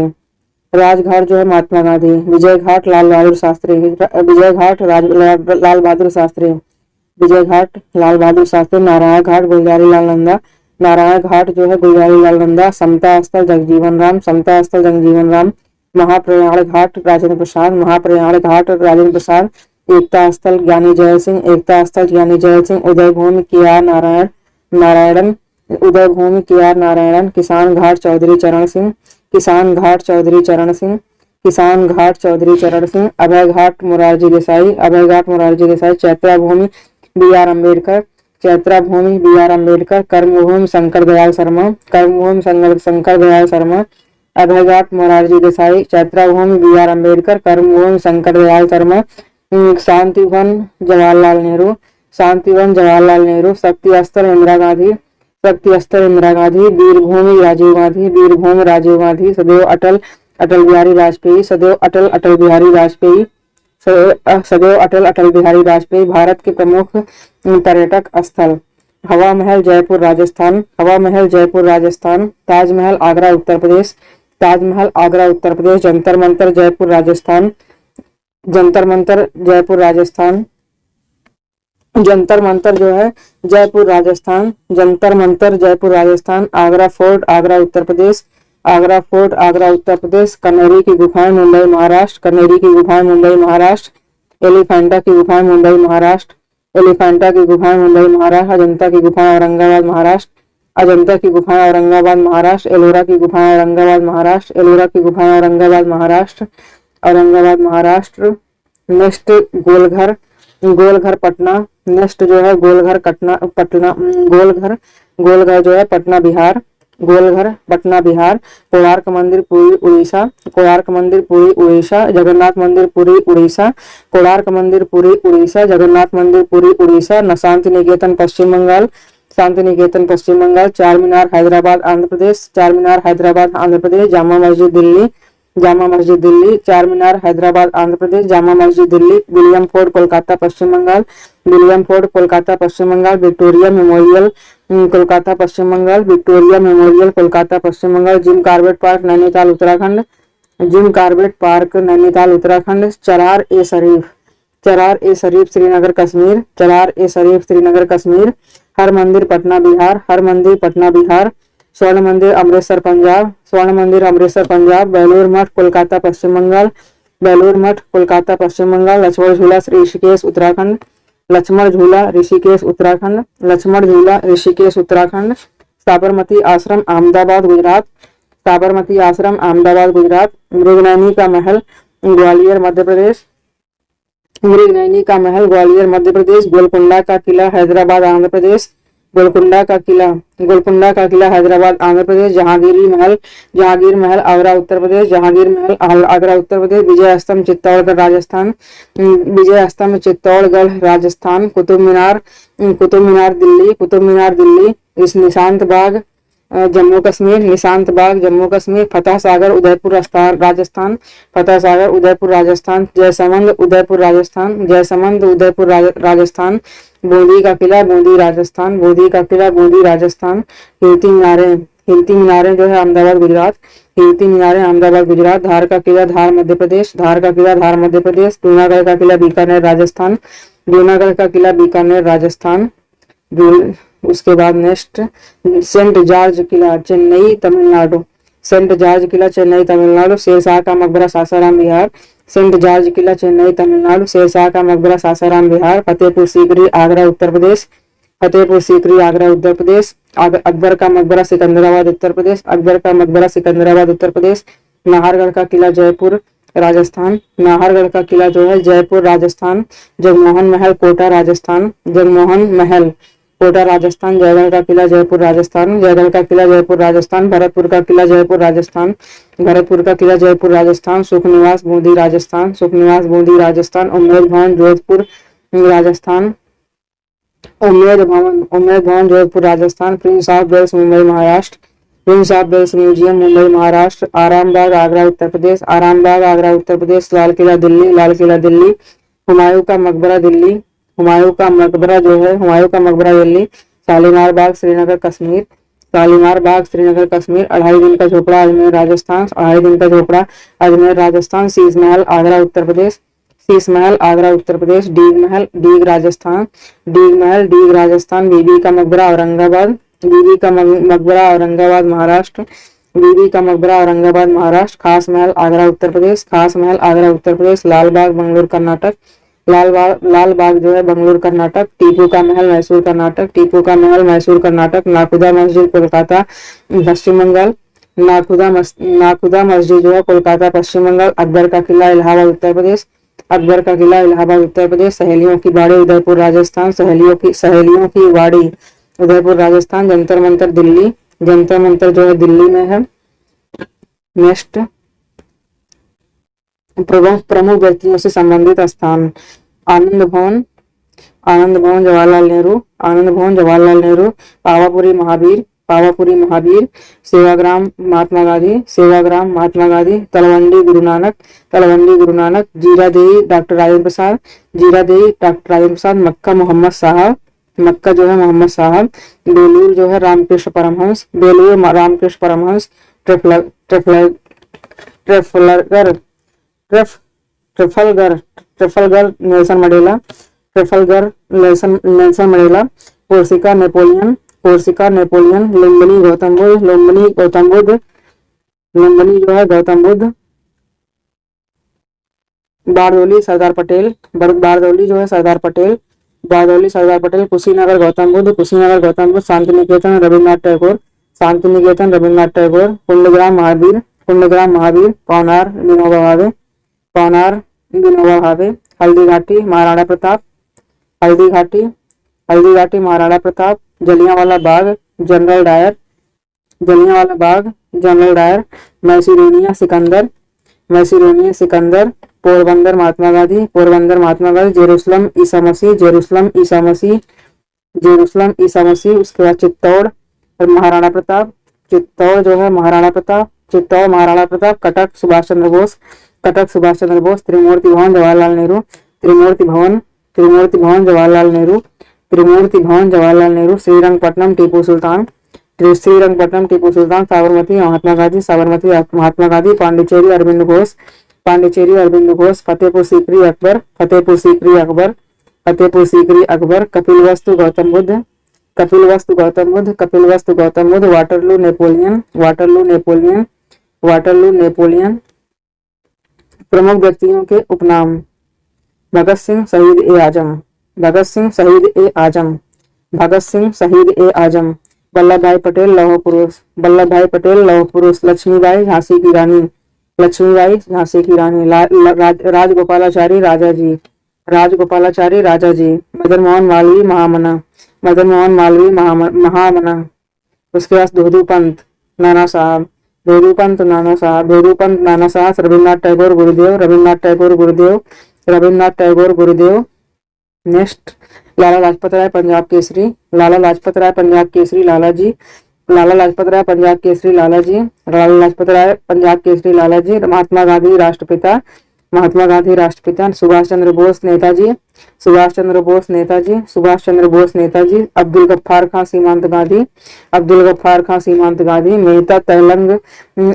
राजघाट जो है महात्मा गांधी। विजय घाट लाल बहादुर शास्त्री। विजय घाट लाल बहादुर शास्त्री। विजय घाट लाल बहादुर शास्त्री। नारायण घाट गुलजारी लाल नंदा। नारायण घाट जो है गुलजारी लाल नंदा। समता स्थल जगजीवन राम। समता स्थल जगजीवन राम। महाप्रयाण घाट राजेंद्र प्रसाद। महाप्रयाण घाट राजेंद्र प्रसाद। एकता स्थल ज्ञानी जय सिंह। एकता स्थल ज्ञानी जय सिंह। उदय भूमि के नारायणन। उदय भूमि के नारायणन। किसान घाट चौधरी चरण सिंह। किसान घाट चौधरी चरण सिंह। किसान Ghat Chaudhary Charan Singh. Abhay Ghat Morarji Desai. Abhay Ghat Morarji Desai. Chaitra Bhoomi B R Ambedkar. Chaitra Bhoomi B R Ambedkar. Karmabhoomi Shankar Dayal Sharma. Karmabhoomi Shankar Dayal Sharma. Abhay Ghat Morarji Desai. Chaitra Bhoomi B R Ambedkar. Karmabhoomi Shankar Dayal Sharma. Shantivan Jawaharlal Nehru. Shantivan Jawaharlal Nehru. शक्ति स्थल इंदिरा गांधी। शक्ति स्थल इंदिरा गांधी। वीरभूमि राजीव गांधी। वीरभूमि राजीव गांधी। सदैव अटल अटल बिहारी वाजपेयी। सदैव अटल अटल बिहारी वाजपेयी। सदैव अटल अटल बिहारी वाजपेयी। भारत के प्रमुख पर्यटक स्थल हवा महल जयपुर राजस्थान। हवा महल जयपुर राजस्थान। ताजमहल आगरा उत्तर प्रदेश। ताजमहल आगरा उत्तर प्रदेश। जंतर मंतर जयपुर राजस्थान। जंतर मंतर जयपुर राजस्थान। जंतर मंतर जो है जयपुर राजस्थान। जंतर मंतर जयपुर राजस्थान। आगरा फोर्ट आगरा उत्तर प्रदेश। आगरा फोर्ट आगरा उत्तर प्रदेश। कनेरी की गुफाएं मुंबई महाराष्ट्र। कनेरी की गुफाएं मुंबई महाराष्ट्र। एलिफेंटा की गुफाएं मुंबई महाराष्ट्र। एलिफेंटा की गुफाएं मुंबई महाराष्ट्र। अजंता की गुफाएं औरंगाबाद महाराष्ट्र। अजंता की गुफाएं औरंगाबाद महाराष्ट्र। एलोरा की गुफाएं औरंगाबाद महाराष्ट्र। एलोरा की गुफाएं औरंगाबाद महाराष्ट्र। औरंगाबाद महाराष्ट्र। नेक्स्ट गोलघर गोलघर पटना। नेक्स्ट जो है गोलघर पटना गोलघर जो है पटना बिहार। गोलघर पटना बिहार। कोणार्क मंदिर पुरी उड़ीसा। कोणार्क मंदिर पुरी उड़ीसा। जगन्नाथ मंदिर पुरी उड़ीसा। कोणार्क मंदिर पुरी उड़ीसा। जगन्नाथ मंदिर पुरी उड़ीसा। शांति निकेतन पश्चिम बंगाल। शांति निकेतन पश्चिम बंगाल। चार मीनार हैदराबाद आंध्र प्रदेश। चार मीनार हैदराबाद आंध्र प्रदेश। जामा मस्जिद दिल्ली। जामा मस्जिद दिल्ली। चार मीनार Hyderabad Andhra Pradesh. Jama Masjid Delhi. William Fort Kolkata Paschim Bengal. William Fort Kolkata Paschim Bengal. Victoria memorial Kolkata Paschim Bengal. Victoria memorial Kolkata Paschim Bengal. Jim Corbett park Nainital Uttarakhand. Jim Corbett park Nainital Uttarakhand. Charar e Sharif. Charar e Sharif Srinagar Kashmir. Charar e Sharif Srinagar Kashmir. Har Mandir Patna Bihar. हर मंदिर पटना बिहार। स्वर्ण मंदिर अमृतसर पंजाब। स्वर्ण मंदिर अमृतसर पंजाब। बेलूर मठ कोलकाता पश्चिम बंगाल। बेलूर मठ कोलकाता पश्चिम बंगाल। लक्ष्मण झूला ऋषिकेश उत्तराखंड। लक्ष्मण झूला ऋषिकेश उत्तराखंड। लक्ष्मण झूला ऋषिकेश उत्तराखंड। साबरमती आश्रम अहमदाबाद गुजरात। साबरमती आश्रम अहमदाबाद गुजरात। मृगनयनी का महल ग्वालियर मध्य प्रदेश। मृगनयनी का महल ग्वालियर मध्य प्रदेश। गोलकुंडा का किला हैदराबाद आंध्र प्रदेश। गोलकुंडा का किला हैदराबाद आंध्र प्रदेश। जहांगीर महल आगरा उत्तर प्रदेश। जहांगीर महल आगरा उत्तर प्रदेश। विजय स्तंभ चित्तौड़गढ़ राजस्थान। विजय स्तंभ चित्तौड़गढ़ राजस्थान। कुतुब मीनार दिल्ली। कुतुब मीनार दिल्ली। इस निशांत बाग जम्मू कश्मीर। निशांत बाग जम्मू कश्मीर। फतह सागर उदयपुर राजस्थान। फतह सागर उदयपुर राजस्थान। जयसमंद उदयपुर राजस्थान। जयसमंद उदयपुर राजस्थान। बूंदी का किला बूंदी राजस्थान। बूंदी का किला बूंदी राजस्थान। कीर्ति मीनारें जो है अहमदाबाद गुजरात। कीर्ति मीनारें अहमदाबाद गुजरात। धार का किला धार मध्य प्रदेश। धार का किला धार मध्य प्रदेश। जूनागढ़ का किला बीकानेर राजस्थान। जूनागढ़ का किला बीकानेर राजस्थान। उसके बाद नेक्स्ट सेंट जॉर्ज किला चेन्नई तमिलनाडु। सेंट जॉर्ज किला चेन्नई तमिलनाडु। शेरशाह का मकबरा सासाराम बिहार। सेंट जॉर्ज किला चेन्नई तमिलनाडु। शेरशाह का मकबरा सासाराम बिहार। फतेहपुर सीकरी आगरा उत्तर प्रदेश। फतेहपुर सीकरी आगरा उत्तर प्रदेश। अकबर का मकबरा सिकंदराबाद उत्तर प्रदेश। अकबर का मकबरा सिकंदराबाद उत्तर प्रदेश। नाहरगढ़ का किला जयपुर राजस्थान। नाहरगढ़ का किला जो है जयपुर राजस्थान। जगमोहन महल कोटा राजस्थान। जगमोहन महल कोटा राजस्थान। जयगढ़ का किला जयपुर राजस्थान। जयगढ़ का किला जयपुर राजस्थान। भरतपुर का किला जयपुर राजस्थान। भरतपुर का किला Jaipur Rajasthan. Sukhniwas Bundi Rajasthan. Sukhniwas Bundi Rajasthan. Umaid Bhawan Jodhpur Rajasthan. Umaid Bhawan Jodhpur Rajasthan. Prince of Wales Mumbai Maharashtra. Prince of Wales museum Mumbai Maharashtra. Arambagh Agra Uttar Pradesh. Arambagh Agra Uttar Pradesh. Lal Qila Delhi. Lal Qila Delhi. Humayun का मकबरा दिल्ली। हुमायूं का मकबरा जो है हुमायूं का मकबरा दिल्ली। शालीमार बाग श्रीनगर कश्मीर। शालीमार बाग श्रीनगर कश्मीर। 2.5 दिन का झोपड़ा अजमेर राजस्थान। 2.5 दिन का झोपड़ा अजमेर राजस्थान। शीश महल आगरा उत्तर प्रदेश। शीश महल आगरा उत्तर प्रदेश। डीग महल डीग राजस्थान। डीग महल डीग राजस्थान। बीबी का मकबरा औरंगाबाद। बीबी का मकबरा औरंगाबाद महाराष्ट्र। बीबी का मकबरा औरंगाबाद महाराष्ट्र। खास महल आगरा उत्तर प्रदेश। खास महल आगरा उत्तर प्रदेश। लाल बाग बंगलुरु कर्नाटक। लाल बाग जो है बंगलुरु कर्नाटक। टीपू का महल मैसूर कर्नाटक। टीपू का महल मैसूर कर्नाटक। नाकुदा मस्जिद कोलकाता पश्चिम बंगाल। नाकुदा मस्जिद जो है कोलकाता पश्चिम बंगाल। अकबर का किला इलाहाबाद उत्तर प्रदेश। अकबर का किला इलाहाबाद उत्तर प्रदेश। सहेलियों की बाड़ी उदयपुर राजस्थान। सहेलियों की बाड़ी उदयपुर राजस्थान। जंतर मंतर दिल्ली। जंतर मंतर जो है दिल्ली में है। नेक्स्ट प्रमुख व्यक्तियों से संबंधित स्थान। आनंद भवन। आनंद भवन जवाहरलाल नेहरू। आनंद भवन जवाहरलाल नेहरू। पावापुरी महावीर। पावापुरी महावीर। सेवाग्राम महात्मा गांधी। सेवाग्राम महात्मा गांधी। तलवंडी गुरु नानक। तलवंडी गुरु नानक। जीरा Devi doctor Rajendra Prasad. Jira Devi doctor Rajendra Prasad. Mecca Muhammad Sahab. Mecca जो है मोहम्मद साहब। बेलूर जो है Ramakrishna Paramahansa. Belur Ramakrishna Paramahansa. Trafalgar Trafalgar Trafalgar Nelson Mandela. Trafalgar Nelson Mandela. Corsica Napoleon. Corsica Napoleon. Lumbini Gautam Buddha. Lumbini Gautam Buddha. Lumbini जो है गौतम बुद्ध। बारदौली सरदार पटेल। बारदौली जो है सरदार पटेल। बारदौली सरदार पटेल। कुशीनगर गौतम बुद्ध। कुशीनगर गौतम बुद्ध। शांति निकेतन रविन्द्रनाथ टैगोर। शांति निकेतन रविन्द्रनाथ टैगोर। कुंडग्राम महावीर। कुंडग्राम महावीर। पौनार विनोबा भावे। पौनार विनोबा भावे। हल्दी Ghati Maharana Pratap. Haldi Ghati Maharana Pratap. Jallianwala Bagh General Dyer. Jallianwala Bagh General Dyer. Macedonia Sikandar. Macedonia Sikandar. Porbandar Mahatma Gandhi. Porbandar Mahatma Gandhi. Jerusalem Isa Masih. Jerusalem Isa Masih. Jerusalem Isa Masih. उसके बाद चित्तौड़ और महाराणा प्रताप। चित्तौड़ जो है महाराणा प्रताप। चित्तौड़ महाराणा प्रताप। कटक सुभाष चंद्र बोस। कटक सुभाष चंद्र बोस। त्रिमूर्ति Bhawan Jawaharlal Nehru. Trimurti Bhawan Jawaharlal Nehru. Trimurti Bhawan Jawaharlal Nehru. Srirangapatnam Tipu Sultan. Srirangapatnam Tipu Sultan. Sabarmati Mahatma Gandhi. Sabarmati Mahatma Gandhi. Pondicherry Aurobindo Ghosh. Pondicherry Aurobindo Ghosh. Fatehpur Sikri Akbar. Fatehpur Sikri Akbar. Fatehpur Sikri Akbar. Kapilvastu Gautam Buddha. Kapilvastu Gautam Buddha. Kapilvastu Gautam Buddha. Waterloo Napoleon. Waterloo Napoleon. Waterloo Napoleon. प्रमुख व्यक्तियों के उपनाम। भगत सिंह शहीद ए आजम। भगत सिंह शहीद ए आजम। भगत सिंह शहीद ए आजम। वल्लभ भाई पटेल लौह पुरुष। वल्लभ भाई पटेल लौह पुरुष। लक्ष्मीबाई झांसी की रानी। लक्ष्मीबाई झांसी की रानी। राजगोपालाचारी राजा जी। राजगोपालाचारी राजा जी। मदन मोहन मालवीय महामना। मदन मोहन मालवीय महामना। उसके बाद धोधू पंत नाना साहब। धोधू पंत नाना साहब। धोधू पंत नाना साहब। रविन्द्रनाथ टैगोर गुरुदेव। रविन्द्रनाथ टैगोर गुरुदेव। रविन्द्रनाथ टैगोर गुरुदेव। नेक्स्ट लाला लाजपत राय पंजाब केसरी। लाला लाजपत राय पंजाब केसरी लाला जी। लाला लाजपत राय पंजाब केसरी लाला जी। लाला लाजपत राय पंजाब केसरी लाला जी। महात्मा गांधी राष्ट्रपिता। महात्मा गांधी राष्ट्रपिता। सुभाष चंद्र बोस नेताजी। सुभाष चंद्र बोस नेताजी। सुभाष चंद्र बोस नेताजी। अब्दुल गफ्फार खां सीमांत गांधी। अब्दुल गफ्फार खां सीमांत गांधी। मेहता तैलंग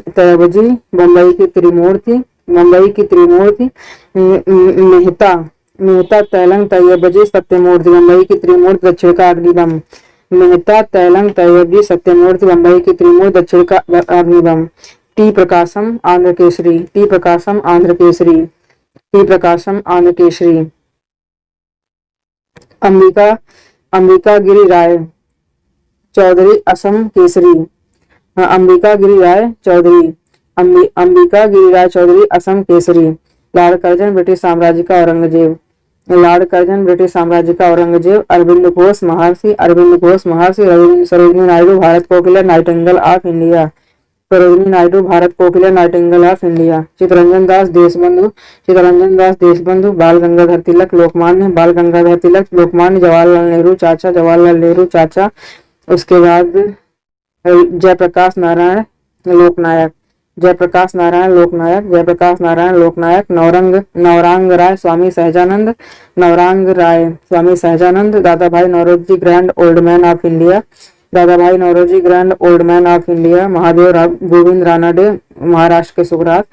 तैयबजी मुंबई की त्रिमूर्ति। मुंबई की त्रिमूर्ति। मेहता तैलंग तैयबजी सत्यमूर्ति। मुंबई की त्रिमूर्ति। दक्षिण का अग्निबम। मेहता तैलंग तैयबजी सत्यमूर्ति। मुंबई की त्रिमूर्ति। दक्षिण का अग्निबम। T Prakasam Andhra Kesari. T Prakasam Andhra Kesari. T Prakasam Andhra Kesari. Ambika Giri Rai Chaudhary Assam Kesari. Ambika Giri Rai Chaudhary. Ambika Giriraj Chaudhary Assam Kesari. Lord Curzon British साम्राज्य का औरंगजेब। लॉर्ड कर्जन ब्रिटिश साम्राज्य का औरंगजेब। अरविंद घोष महर्षि। Aurobindo Ghosh Maharshi. Sarojini Naidu Bharat Kokila nightingale of India. Sarojini Naidu Bharat Kokila nightingale of India. Chittaranjan Das Deshbandhu. Chittaranjan Das Deshbandhu. Bal Gangadhar तिलक लोकमान्य। बाल गंगाधर तिलक लोकमान्य। जवाहरलाल नेहरू चाचा। जवाहरलाल नेहरू चाचा। उसके बाद जयप्रकाश नारायण लोकनायक। जयप्रकाश नारायण लोकनायक। जयप्रकाश नारायण लोकनायक। नवरंग राय स्वामी सहजानंद। नवरंग राय स्वामी Sahajanand. Dadabhai Naoroji grand old man of India. Dadabhai Naoroji grand old man of India. Mahadev Govind Ranade Maharashtra के सुकरात।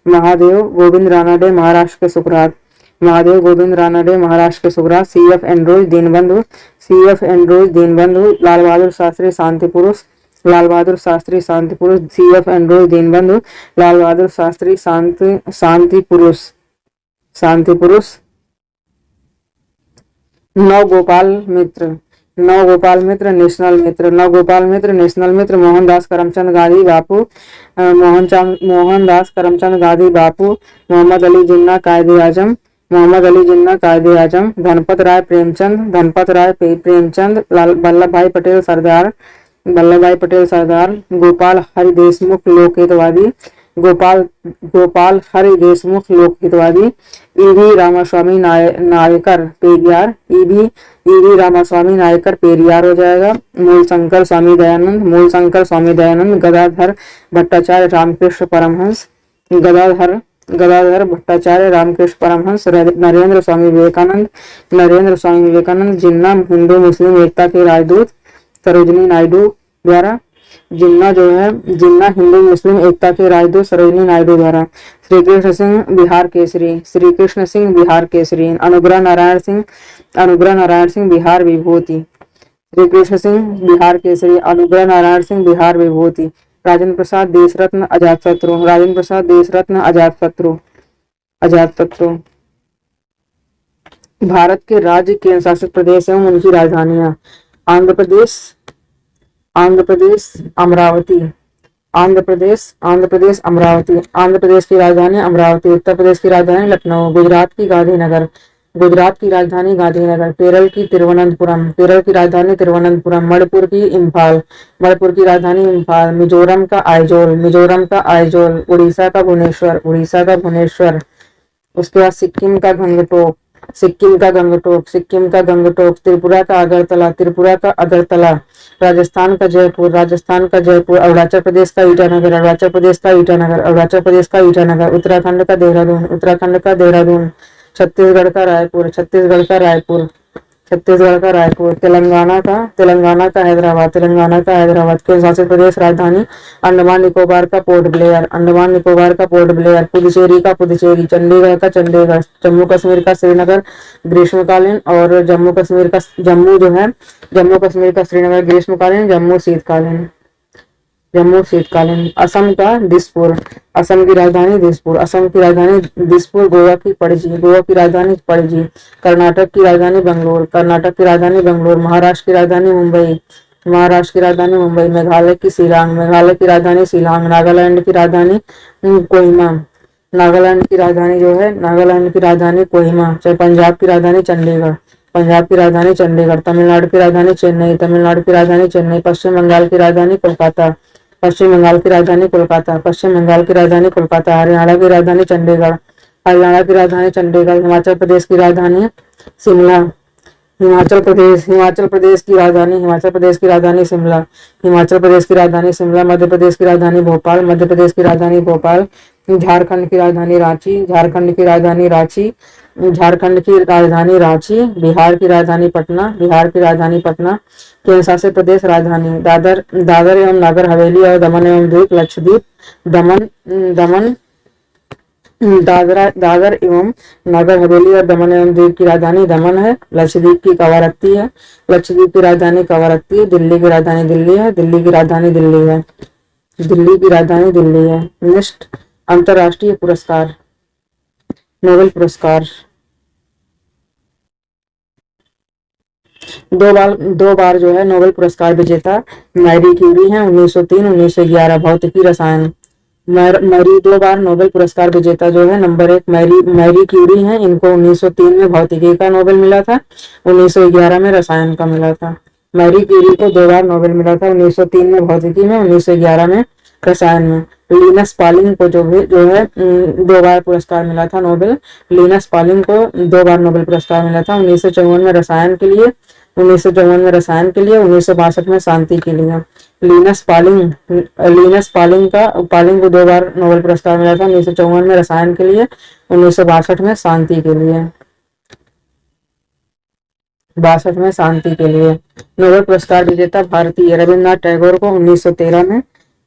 महादेव गोविंद रानाडे महाराष्ट्र के सुकरात। महादेव गोविंद रानाडे महाराष्ट्र के सुकरात। CF एंड्रोज दीनबंधु। CF एंड्रोज दीनबंधु। लाल बहादुर शास्त्री शांति पुरुष। लाल बहादुर शास्त्री शांति पुरुष। CF एंड्रोज दीनबंधु। लाल बहादुर शास्त्री शांति पुरुष। शांति पुरुष। नवगोपाल मित्र। नवगोपाल मित्र नेशनल मित्र। नवगोपाल मित्र नेशनल मित्र। मोहनदास करमचंद गांधी बापू। मोहनदास करमचंद गांधी बापू। मोहम्मद अली जिन्ना कायदे आजम। मोहम्मद अली जिन्ना कायदे आजम। धनपत राय प्रेमचंद। धनपत राय प्रेमचंद। वल्लभ भाई पटेल सरदार। वल्लभ भाई पटेल सरदार। गोपाल हरि देशमुख लोकहितवादी। गोपाल हरि देशमुख लोकहितवादी। ईवी रामास्वामी नायकर पेरियार। ईवी रामास्वामी नायकर पेरियार हो जाएगा। मूलशंकर स्वामी दयानंद। मूलशंकर स्वामी दयानंद। गदाधर भट्टाचार्य रामकृष्ण परमहंस। गदाधर भट्टाचार्य रामकृष्ण परमहंस। नरेंद्र स्वामी विवेकानंद। नरेंद्र स्वामी विवेकानंद। जिन्ना हिंदू मुस्लिम एकता के राजदूत सरोजिनी नायडू द्वारा। जिन्ना जो है जिन्ना हिंदू मुस्लिम एकता के राजदूत सरोजिनी नायडू द्वारा। श्री कृष्ण सिंह बिहार केसरी। श्री कृष्ण सिंह बिहार केसरी। अनुग्रह नारायण सिंह। अनुग्रह नारायण सिंह बिहार विभूति। श्री कृष्ण सिंह बिहार केसरी। अनुग्रह नारायण सिंह बिहार विभूति। राजेंद्र प्रसाद देश रत्न अजात शत्रु। राजेंद्र प्रसाद देश रत्न अजात शत्रु। अजात शत्रु। भारत के राज्य केंद्र शासित प्रदेश एवं उनकी राजधानियां। आंध्र प्रदेश। आंध्र प्रदेश अमरावती। आंध्र प्रदेश अमरावती। आंध्र प्रदेश की राजधानी अमरावती। उत्तर प्रदेश की राजधानी लखनऊ। गुजरात की गांधीनगर। गुजरात की राजधानी गांधीनगर। केरल की तिरुवनंतपुरम। केरल की राजधानी तिरुवनंतपुरम। मणिपुर की इम्फाल। मणिपुर की राजधानी इम्फाल। मिजोरम का आइजोल। मिजोरम का आइजोल। उड़ीसा का भुवनेश्वर। उड़ीसा का भुवनेश्वर। उसके बाद सिक्किम का गंगटोक। सिक्किम का गंगटोक। सिक्किम का गंगटोक। त्रिपुरा का अगरतला। त्रिपुरा का अगरतला। राजस्थान का जयपुर। राजस्थान का जयपुर। अरुणाचल प्रदेश का ईटानगर। अरुणाचल प्रदेश का ईटानगर। अरुणाचल प्रदेश का ईटानगर। उत्तराखंड का देहरादून। उत्तराखंड का देहरादून। छत्तीसगढ़ का रायपुर। छत्तीसगढ़ का रायपुर। छत्तीसगढ़ का रायपुर। तेलंगाना का हैदराबाद। तेलंगाना का हैदराबाद। केंद्र शासित प्रदेश राजधानी अंडमान निकोबार का पोर्ट ब्लेयर। अंडमान निकोबार का पोर्ट ब्लेयर। पुडुचेरी का पुडुचेरी। चंडीगढ़ का चंडीगढ़। जम्मू कश्मीर का श्रीनगर ग्रीष्मकालीन और जम्मू कश्मीर का जम्मू कश्मीर का श्रीनगर ग्रीष्मकालीन। जम्मू शीतकालीन। जम्मू शीतकालीन। असम का दिसपुर। असम की राजधानी दिसपुर। असम की राजधानी दिसपुर। गोवा की पणजी। गोवा की राजधानी पणजी। कर्नाटक की राजधानी बंगलोर। कर्नाटक की राजधानी बंगलोर। महाराष्ट्र की राजधानी मुंबई। महाराष्ट्र की राजधानी मुंबई। मेघालय की शिलांग। मेघालय की राजधानी शिलांग। नागालैंड की राजधानी कोहिमा। नागालैंड की राजधानी जो है नागालैंड की राजधानी कोहिमा। पंजाब की राजधानी चंडीगढ़। पंजाब की राजधानी चंडीगढ़। तमिलनाडु की राजधानी चेन्नई। तमिलनाडु की राजधानी चेन्नई। पश्चिम बंगाल की राजधानी कोलकाता। पश्चिम बंगाल की राजधानी कोलकाता। पश्चिम बंगाल की राजधानी कोलकाता। हरियाणा की राजधानी चंडीगढ़। हरियाणा की राजधानी चंडीगढ़। हिमाचल प्रदेश की राजधानी शिमला। हिमाचल प्रदेश की राजधानी शिमला। हिमाचल प्रदेश की राजधानी शिमला। मध्य प्रदेश की राजधानी भोपाल। मध्य प्रदेश की राजधानी भोपाल। झारखंड की राजधानी रांची। झारखंड की राजधानी रांची। झारखंड की राजधानी रांची। बिहार की राजधानी पटना। बिहार की राजधानी पटना। केंद्र शासित प्रदेश राजधानी दादर एवं नगर हवेली और दमन एवं द्वीप लक्षद्वीप। दादर एवं नगर हवेली और दमन एवं द्वीप की राजधानी दमन है। लक्षद्वीप की कवारत्ती है। लक्षद्वीप की राजधानी कवारत्ती है। दिल्ली की राजधानी दिल्ली है। दिल्ली की राजधानी दिल्ली है। दिल्ली की राजधानी दिल्ली है। नेक्स्ट अंतरराष्ट्रीय पुरस्कार। नोबेल पुरस्कार। दो बार जो है नोबेल पुरस्कार विजेता मैरी क्यूरी हैं। 1903 1911 भौतिकी रसायन। मैरी 2 बार नोबेल पुरस्कार विजेता जो है, नंबर 1 मैरी मैरी क्यूरी हैं। इनको 1903 में भौतिकी का नोबेल मिला था, 1911 में रसायन का मिला था। मैरी क्यूरी को 2 बार नोबेल मिला था, 1903 में भौतिकी में, 1911 में रसायन में। लिनस पॉलिंग को जो है 2 बार पुरस्कार मिला था नोबेल। लिनस पॉलिंग को 2 बार नोबेल पुरस्कार मिला था, 1954 में रसायन के लिए, 1954 में रसायन के लिए, 1962 में शांति के लिए। लिनस पॉलिंग को 2 बार नोबेल पुरस्कार मिला था, 1954 में रसायन के लिए, 1962 में शांति के लिए। 62 में शांति के लिए। नोबेल पुरस्कार विजेता भारतीय रविन्द्रनाथ टैगोर को 1913 में।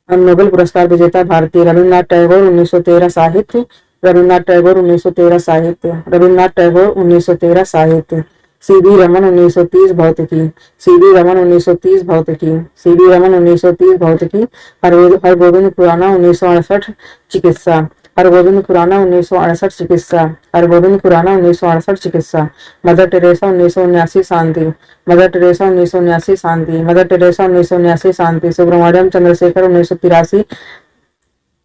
नोबेल पुरस्कार विजेता भारतीय रविन्द्रनाथ टैगोर 1913 साहित्य। रविन्द्रनाथ टैगोर 1913 साहित्य। रविन्द्रनाथ टैगोर 1913 साहित्य। सीवी रमन 1930 भौतिकी। सीवी रमन 1930 भौतिकी। सीवी रमन 1930 भौतिकी। हरगोविंद खुराना 1968 चिकित्सा। हरगोविंद खुराना 1968 चिकित्सा। हरगोविंद खुराना 1968 चिकित्सा। मदर टेरेसा 1979 शांति। मदर टेरेसा 1979 शांति। मदर टेरेसा 1979 शांति। सुब्रमण्यम चंद्रशेखर 1983।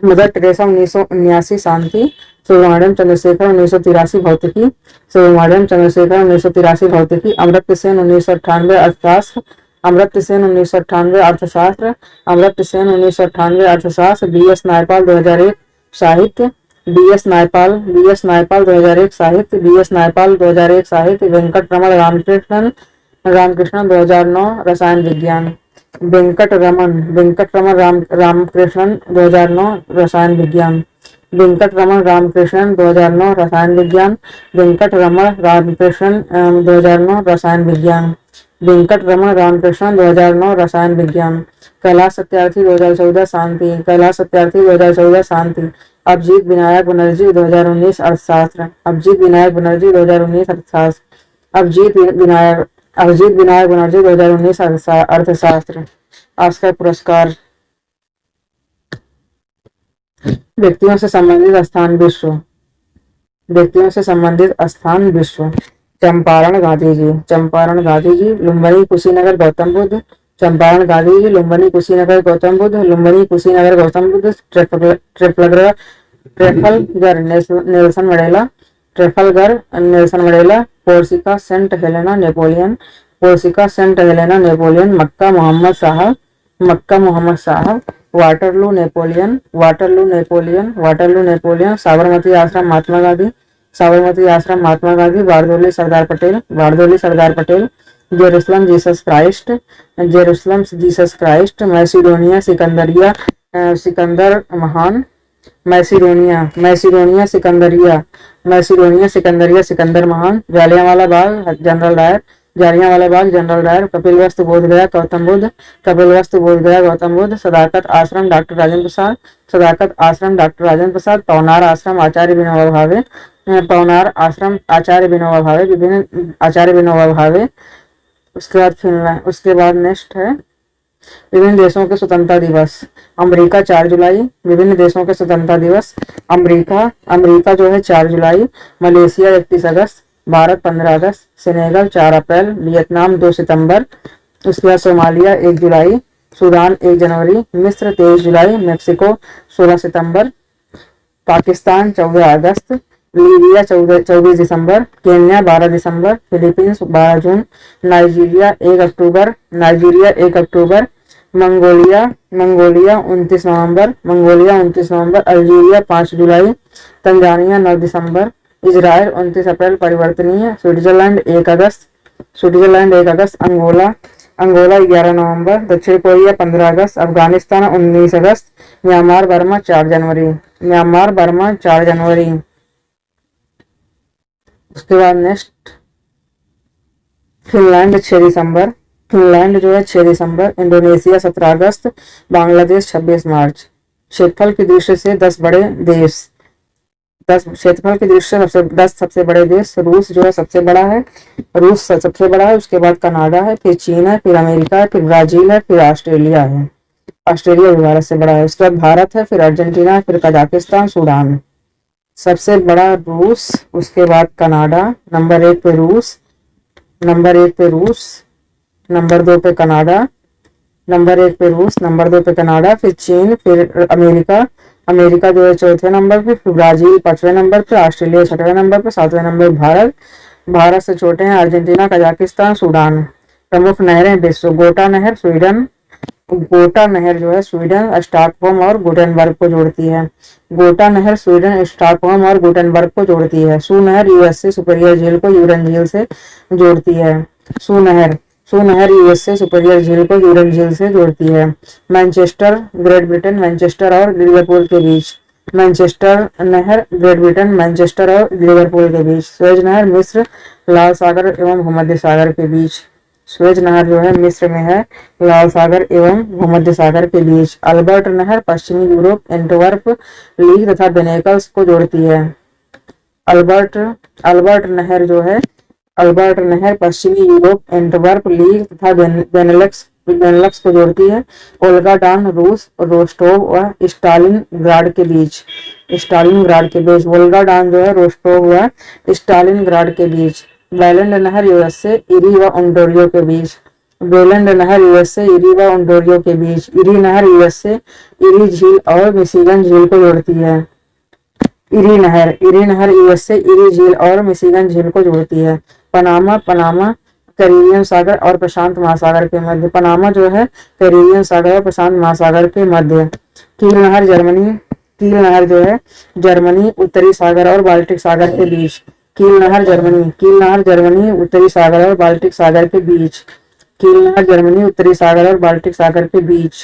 मदर टेरेसा 1979 शांति। सुब्रमण्यम चंद्रशेखर 1983 भौतिकी। सुब्रमण्यम चंद्रशेखर 1983 भौतिकी। अमर्त्य सेन 1998 अर्थशास्त्र। अमर्त्य सेन 1998 अर्थशास्त्र। अमर्त्य सेन 1998 अर्थशास्त्र। बी.एस. नायपाल 2001 साहित्य। बी.एस. नायपाल 2001 साहित्य। बी.एस. नायपाल 2001 साहित्य। वेंकट रमण रामकृष्णन 2009 रसायन विज्ञान। वेंकट रमण रामकृष्णन 2009 रसायन विज्ञान। वेंकट रमण रामकृष्णन 2009 रसायन विज्ञान। वेंकट रमण रामकृष्णन 2009 रसायन विज्ञान। वेंकट रमण रामकृष्णन 2009 रसायन विज्ञान। कैलाश सत्यार्थी 2014 शांति। कैलाश सत्यार्थी 2014 शांति। अभिजीत विनायक बनर्जी 2019 अर्थशास्त्र। अभिजीत विनायक बनर्जी 2019 अर्थशास्त्र। अभिजीत विनायक बनर्जी 2019 अर्थशास्त्र। ऑस्कर पुरस्कार। व्यक्तियों से संबंधित स्थान विश्व। व्यक्तियों से संबंधित स्थान विश्व। Champaran Gandhi ji. Champaran Gandhi ji. Lumbini Kushinagar Gautam Buddha. Champaran Gandhi ji. Lumbini Kushinagar Gautam Buddha. Lumbini Kushinagar Gautam Buddha. Trafalgar Nelson Mandela. Trafalgar Nelson Mandela. Corsica Saint Helena Napoleon. Corsica Saint Helena Napoleon. Mecca Muhammad Sahab. Mecca Muhammad Sahab. Waterloo Napoleon. Waterloo Napoleon. Waterloo Napoleon. Sabarmati Ashram Mahatma Gandhi. Sabarmati Ashram Mahatma Gandhi. Bardoli Sardar Patel. Bardoli Sardar Patel. Jerusalem Jesus Christ. Jerusalem Jesus Christ. Macedonia सिकंदरिया Sikandar महान। Macedonia सिकंदरिया Sikandar महान। Jallianwala Bagh General Dyer. Jallianwala Bagh General Dyer. Kapilvastu Bodhgaya Gautam Buddha. Kapilvastu Bodhgaya Gautam Buddha. Sadaqat Ashram doctor Rajendra प्रसाद। Sadaqat Ashram doctor Rajendra प्रसाद। पवनार आश्रम आचार्य विनोबा भावे। पवनार आश्रम आचार्य विनोबा भावे। विभिन्न आचार्य विनोबा भावे। उसके बाद next है विभिन्न देशों के स्वतंत्रता दिवस। अमेरिका 4 जुलाई। विभिन्न देशों के स्वतंत्रता दिवस। अमेरिका जो है 4 जुलाई। मलेशिया 31 अगस्त। भारत 15 अगस्त। सेनेगल 4 अप्रैल। वियतनाम 2 सितंबर। उसके बाद सोमालिया 1 जुलाई। सूडान 1 जनवरी। मिस्र 23 जुलाई। मेक्सिको 16 सितंबर। पाकिस्तान 14 अगस्त। लीबिया 24 दिसंबर। केन्या 12 दिसंबर। फिलीपींस 12 जून। नाइजीरिया 1 अक्टूबर। मंगोलिया 29 नवंबर। अल्जीरिया 5 जुलाई। तंजानिया 9 दिसंबर। इजराइल 29 अप्रैल परिवर्तनीय। स्विट्जरलैंड 1 अगस्त। अंगोला 11 नवंबर। दक्षिण कोरिया 15 अगस्त। अफगानिस्तान 19 अगस्त। म्यांमार बर्मा 4 जनवरी। उसके बाद नेक्स्ट फिनलैंड 6 दिसंबर। फिनलैंड जो है 6 दिसंबर। इंडोनेशिया 17 अगस्त। बांग्लादेश 26 मार्च। क्षेत्रफल की दृष्टि से 10 बड़े देश। 10 क्षेत्रफल की दृष्टि से 10 सबसे बड़े देश। रूस जो है सबसे बड़ा है। उसके बाद कनाडा है, फिर चीन है, फिर अमेरिका है, फिर ब्राजील है, फिर ऑस्ट्रेलिया है। ऑस्ट्रेलिया भी भारत से बड़ा है। उसके बाद भारत है, फिर अर्जेंटीना, फिर कजाकिस्तान, सूडान। सबसे बड़ा रूस, उसके बाद कनाडा, नंबर 1 पे रूस, नंबर 2 पे कनाडा, नंबर 1 पे रूस, नंबर 2 पे कनाडा, फिर चीन, फिर अमेरिका, अमेरिका जो है चौथे नंबर पे, फिर ब्राजील पांचवें नंबर पे, ऑस्ट्रेलिया छठवें नंबर पे, सातवें नंबर पे भारत। भारत से छोटे हैं अर्जेंटीना, कजाकिस्तान, सूडान। प्रमुख नहरें विश्व, गोटा नहर स्वीडन, गोटा नहर जो है स्वीडन, स्टॉकहोम और गुटेनबर्ग को जोड़ती है। गोटा नहर स्वीडन, स्टॉकहोम और गुटेनबर्ग को जोड़ती है। सू नहर यूएसए सुपीरियर झील को यूरन झील से जोड़ती है। सू नहर यूएसए सुपीरियर झील को यूरन झील से जोड़ती है। मैनचेस्टर ग्रेट ब्रिटेन, मैनचेस्टर और लिवरपूल के बीच। मैनचेस्टर नहर ग्रेट ब्रिटेन, मैनचेस्टर और लिवरपूल के बीच। सुएज नहर मिस्र, लाल सागर एवं भूमध्य सागर के बीच। सुएज नहर जो है मिस्र में है, लाल सागर एवं भूमध्य सागर के बीच। अल्बर्ट नहर पश्चिमी यूरोप, एंटवर्प, लीग तथा बेनेकल्स को जोड़ती है। अल्बर्ट नहर जो है, अल्बर्ट नहर पश्चिमी यूरोप, एंटवर्प, लीग तथा बेनेलक्स को जोड़ती है। ओल्गा डान रूस, रोस्टोव व स्टालिनग्राड के बीच। ओल्गा डान जो है रोस्टोव व स्टालिनग्राड के बीच। बेलेंड नहर यूएसए, इरी व ओंटारियो के बीच। बेलेंड नहर यूएसए, इरी व ओंटारियो के बीच। इरी नहर यूएसए, इरी झील और मिशिगन झील को जोड़ती है। इरी नहर यूएसए, इरी झील और मिशिगन झील को जोड़ती है। पनामा कैरिबियन सागर और प्रशांत महासागर के मध्य। पनामा जो है कैरिबियन सागर और प्रशांत महासागर के मध्य। कील नहर जो है जर्मनी, उत्तरी सागर और बाल्टिक सागर के बीच। कील नहर जर्मनी, उत्तरी सागर और बाल्टिक सागर के बीच। कील नहर जर्मनी, उत्तरी सागर और बाल्टिक सागर के बीच।